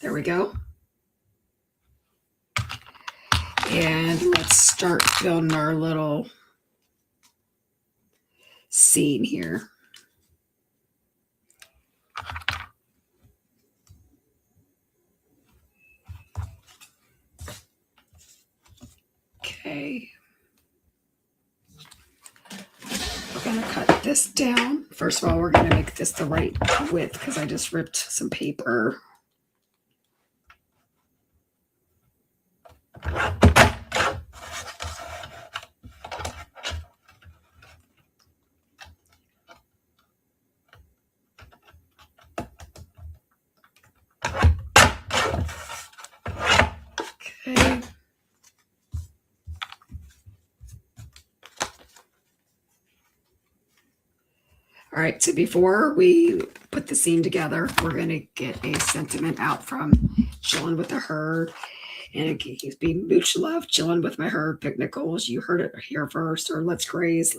A: There we go. And let's start building our little scene here. Okay. We're going to cut this down. First of all, we're going to make this the right width because I just ripped some paper. Okay. All right, so before we put the scene together, we're going to get a sentiment out from Chillin' with the Herd. And it keeps being mooch love, chilling with my herd, picnic goals. You heard it here first, or let's graze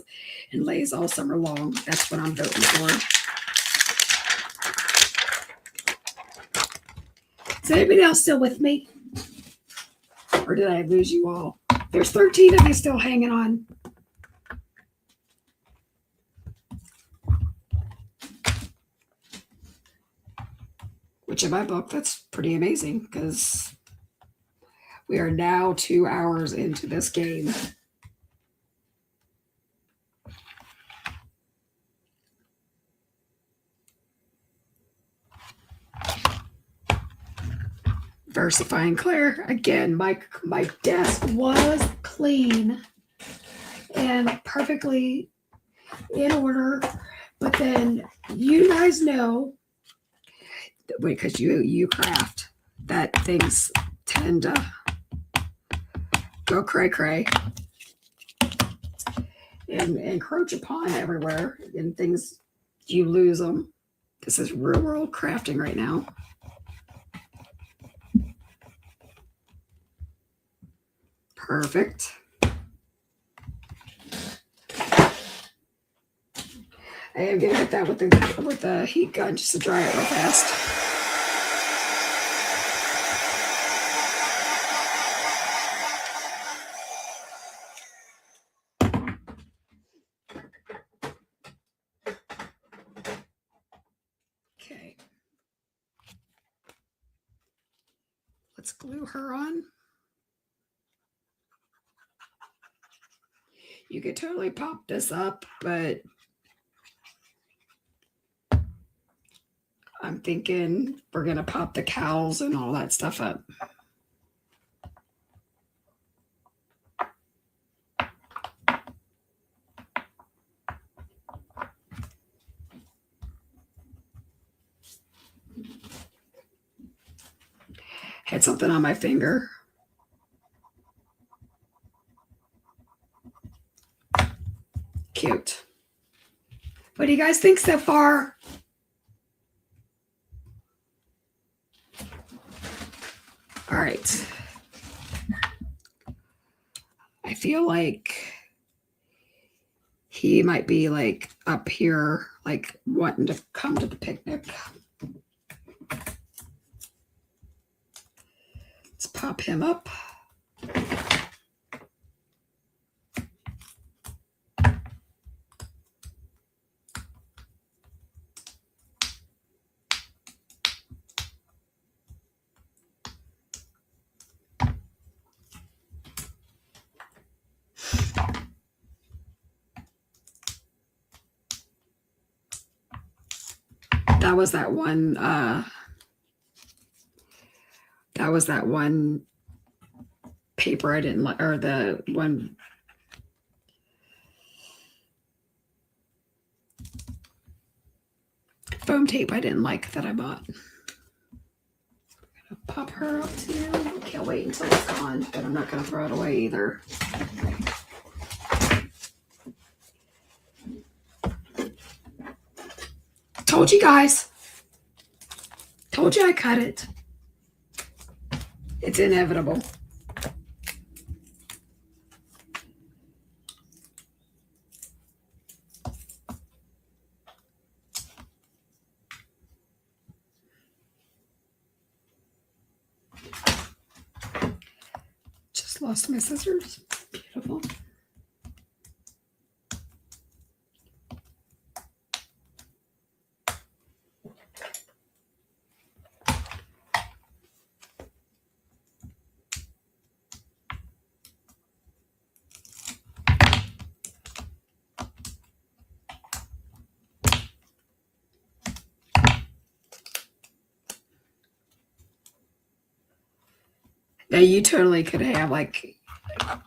A: and lays all summer long. That's what I'm voting for. Is anybody else still with me? Or did I lose you all? There's 13 of you still hanging on. Which in my book, that's pretty amazing because we are now 2 hours into this game. Versifying Claire. Again, my desk was clean and perfectly in order. But then you guys know, because you craft, that things tend to go cray and encroach upon everywhere, and things, you lose them. This is real world crafting right now. Perfect. I am gonna hit that with the heat gun just to dry it real fast. Okay. Let's glue her on. You could totally pop this up, but I'm thinking we're going to pop the cows and all that stuff up. Had something on my finger. Cute. What do you guys think so far? All right. I feel like he might be like up here, like wanting to come to the picnic. Let's pop him up. That was that one paper I didn't like, or the one foam tape I didn't like that I bought. I'm gonna pop her up too. Can't wait until it's gone, but I'm not gonna throw it away either. Told you guys. Told you I cut it. It's inevitable. Just lost my scissors. Beautiful. Now you totally could have like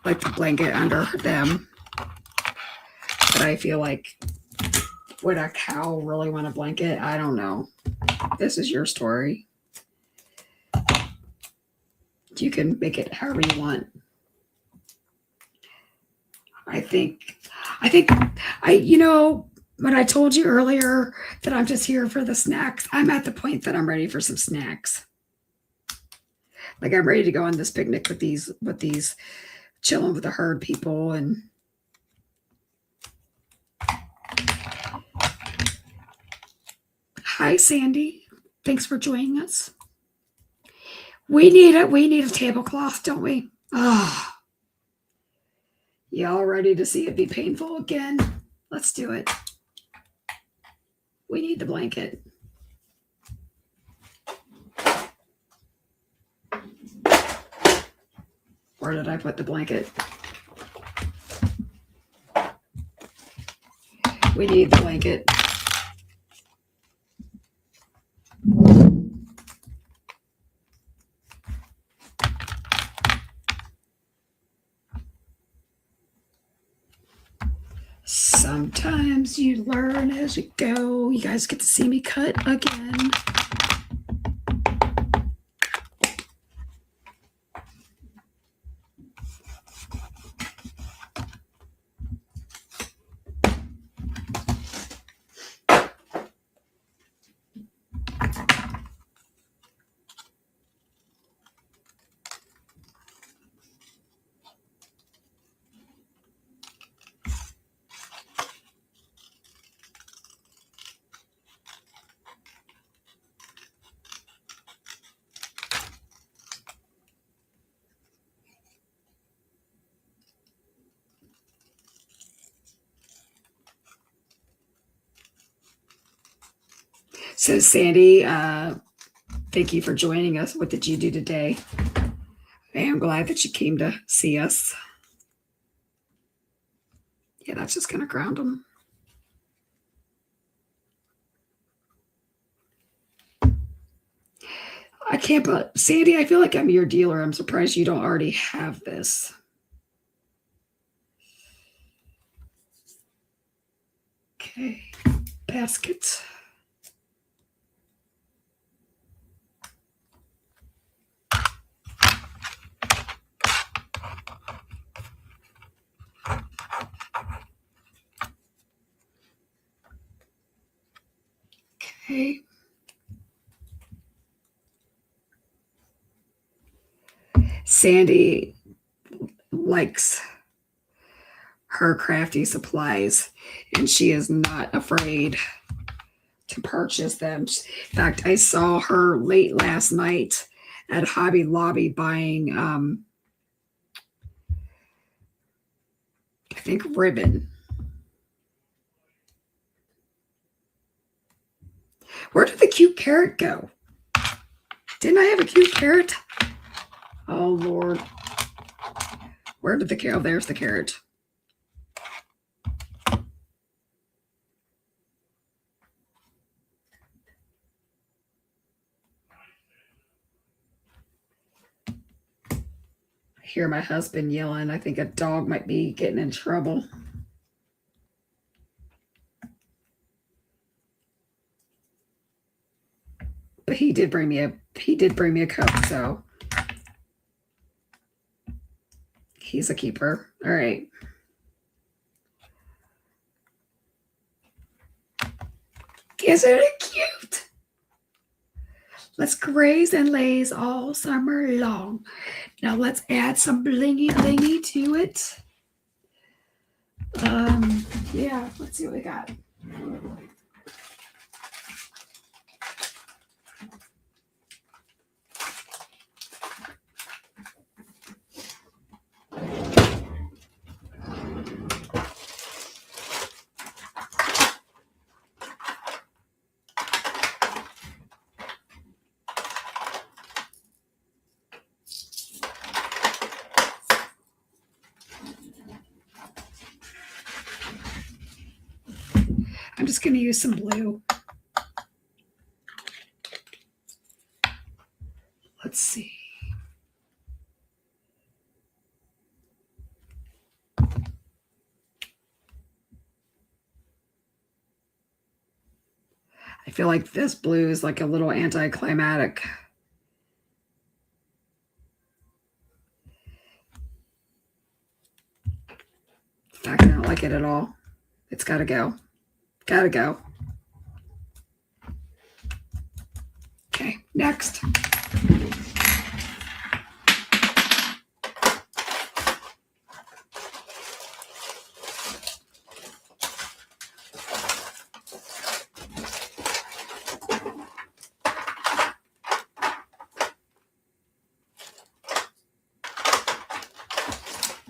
A: the blanket under them, but I feel like, would a cow really want a blanket? I don't know. This is your story. You can make it however you want. I think when I told you earlier that I'm just here for the snacks, I'm at the point that I'm ready for some snacks. Like I'm ready to go on this picnic with these Chillin With the Herd people. And hi, Sandy. Thanks for joining us. We need a tablecloth, don't we? Oh, y'all ready to see it be painful again? Let's do it. We need the blanket. Where did I put the blanket? We need the blanket. Sometimes you learn as you go. You guys get to see me cut again. So Sandy, thank you for joining us. What did you do today? I am glad that you came to see us. Yeah, that's just going to ground them. I can't, but Sandy, I feel like I'm your dealer. I'm surprised you don't already have this. Okay, basket. Okay. Sandy likes her crafty supplies, and she is not afraid to purchase them. In fact, I saw her late last night at Hobby Lobby buying, I think, ribbon. Where did the cute carrot go? Didn't I have a cute carrot? Oh, Lord. Where did the carrot? Oh, there's the carrot. I hear my husband yelling. I think a dog might be getting in trouble. But he did bring me a cup, so he's a keeper. All right. Isn't it cute? Let's graze and laze all summer long. Now let's add some blingy blingy to it. Yeah, let's see what we got. I'm just going to use some blue. Let's see. I feel like this blue is like a little anticlimactic. In fact, I don't like it at all. It's got to go. Got to go. Okay, next.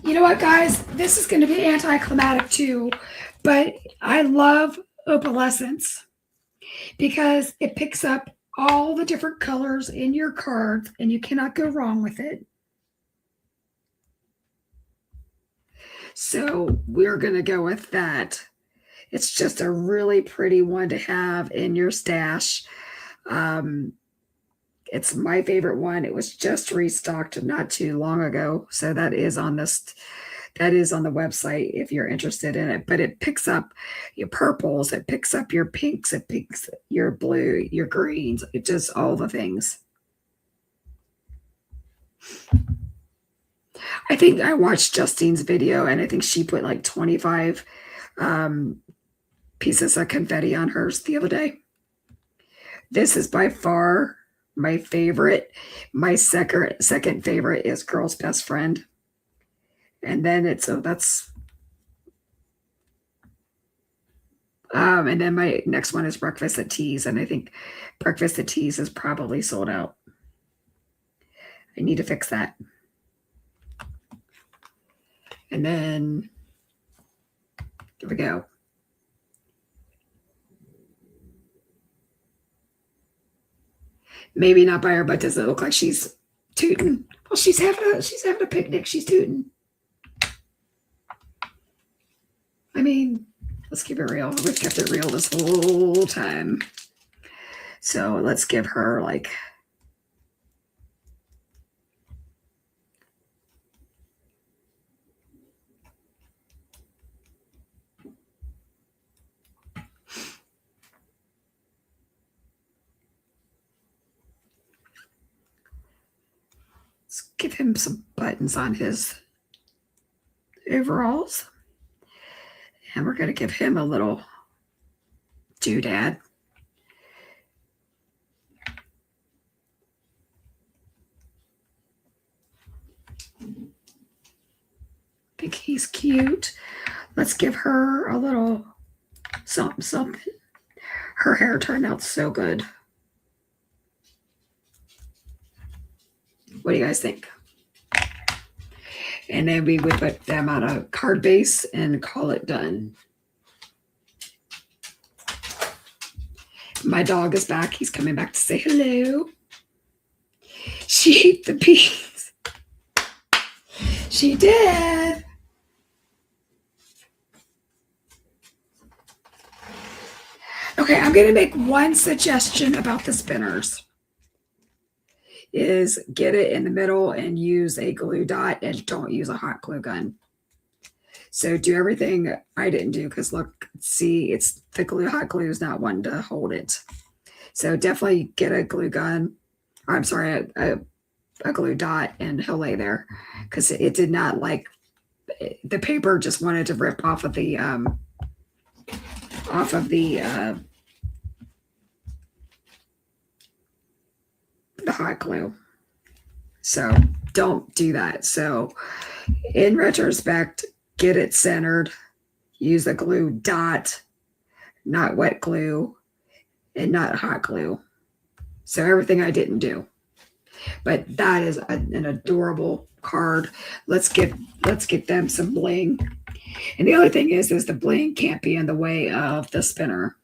A: You know what, guys? This is going to be anticlimactic too, but I love opalescence because it picks up all the different colors in your cards and you cannot go wrong with it. So we're going to go with that. It's just a really pretty one to have in your stash. It's my favorite one. It was just restocked not too long ago. So that is on this. That is on the website if you're interested in it. But it picks up your purples. It picks up your pinks. It picks your blue, your greens. It does all the things. I think I watched Justine's video, and I think she put like 25 pieces of confetti on hers the other day. This is by far my favorite. My second favorite is Girl's Best Friend. And then and then my next one is Breakfast at Teas, and I think Breakfast at Teas is probably sold out. I need to fix that. And then here we go. Maybe not by her, but does it look like she's tooting? Well, she's having a picnic. She's tooting. I mean, let's keep it real. We've kept it real this whole time. So let's give her like let's give him some buttons on his overalls. And we're going to give him a little doodad. He's cute. Let's give her a little something, something. Her hair turned out so good. What do you guys think? And then we would put them on a card base and call it done. My dog is back. He's coming back to say hello. She ate the beans. She did. Okay, I'm going to make one suggestion about the spinners. Is get it in the middle and use a glue dot and don't use a hot glue gun. So do everything I didn't do because look, see, it's the hot glue is not one to hold it. So definitely get a glue gun. I'm sorry, a glue dot and he'll lay there because it did not like the paper just wanted to rip off of the hot glue. So don't do that. So in retrospect, get it centered, use a glue dot, not wet glue and not hot glue. So everything I didn't do, but that is an adorable card. Let's get them some bling. And the other thing is the bling can't be in the way of the spinner.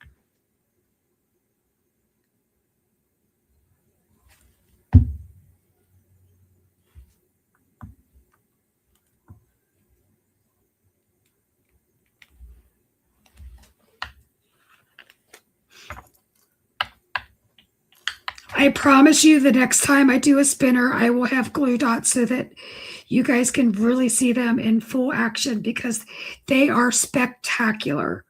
A: I promise you the next time I do a spinner, I will have glue dots so that you guys can really see them in full action because they are spectacular.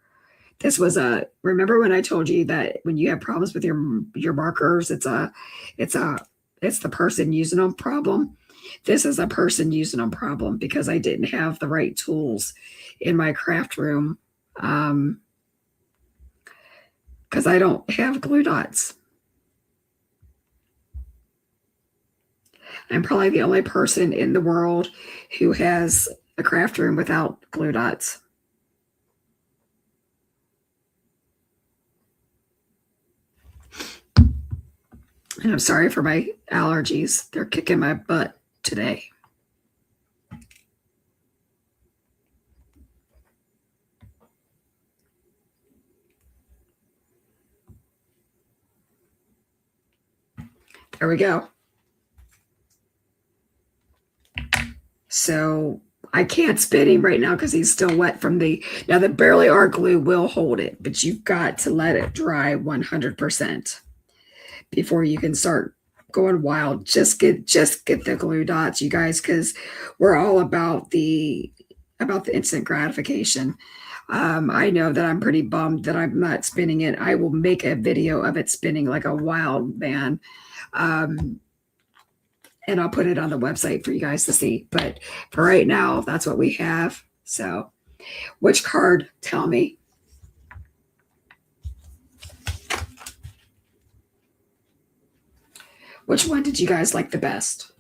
A: This was remember when I told you that when you have problems with your markers, it's the person using them problem. This is a person using them problem because I didn't have the right tools in my craft room because I don't have glue dots. I'm probably the only person in the world who has a craft room without glue dots. And I'm sorry for my allergies. They're kicking my butt today. There we go. So I can't spin him right now because he's still wet from now the barely art glue will hold it, but you've got to let it dry 100% before you can start going wild. Just get the glue dots, you guys, because we're all about the instant gratification. I know that I'm pretty bummed that I'm not spinning it. I will make a video of it spinning like a wild man. And I'll put it on the website for you guys to see. But for right now, that's what we have. So which card? Tell me. Which one did you guys like the best?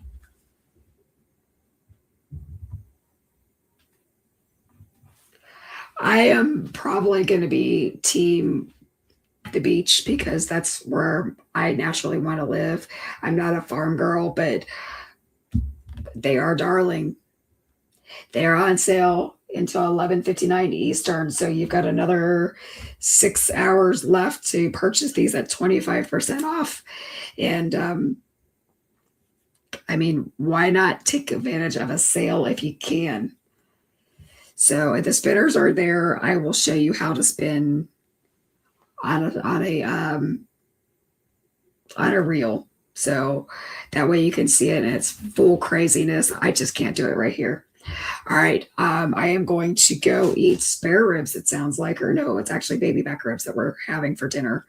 A: I am probably going to be team the beach because that's where I naturally want to live. I'm not a farm girl, but they are darling. They are on sale until 11:59 Eastern. So you've got another 6 hours left to purchase these at 25% off. And I mean, why not take advantage of a sale if you can? So the spinners are there. I will show you how to spin on a reel, so that way you can see it in its full craziness. I just can't do it right here. All right, I am going to go eat spare ribs, it sounds like, or no, it's actually baby back ribs that we're having for dinner.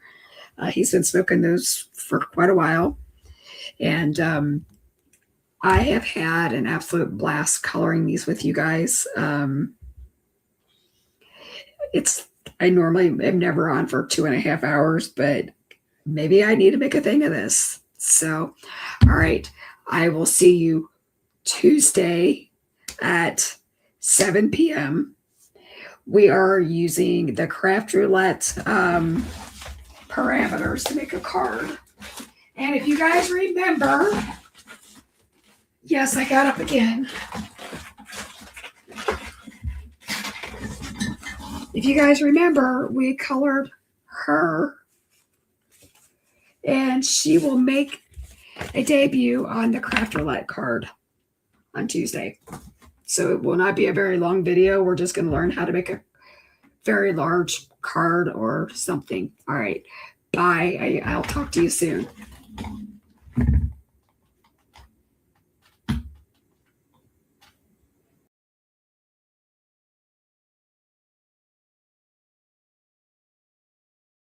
A: He's been smoking those for quite a while, and I have had an absolute blast coloring these with you guys. I normally am never on for 2.5 hours, but maybe I need to make a thing of this. So, all right, I will see you Tuesday at 7 p.m. We are using the craft roulette parameters to make a card. And if you guys remember, yes, I got up again. If you guys remember, we colored her, and she will make a debut on the craft roulette card on Tuesday. So it will not be a very long video. We're just going to learn how to make a very large card or something. All right. Bye. I'll talk to you soon.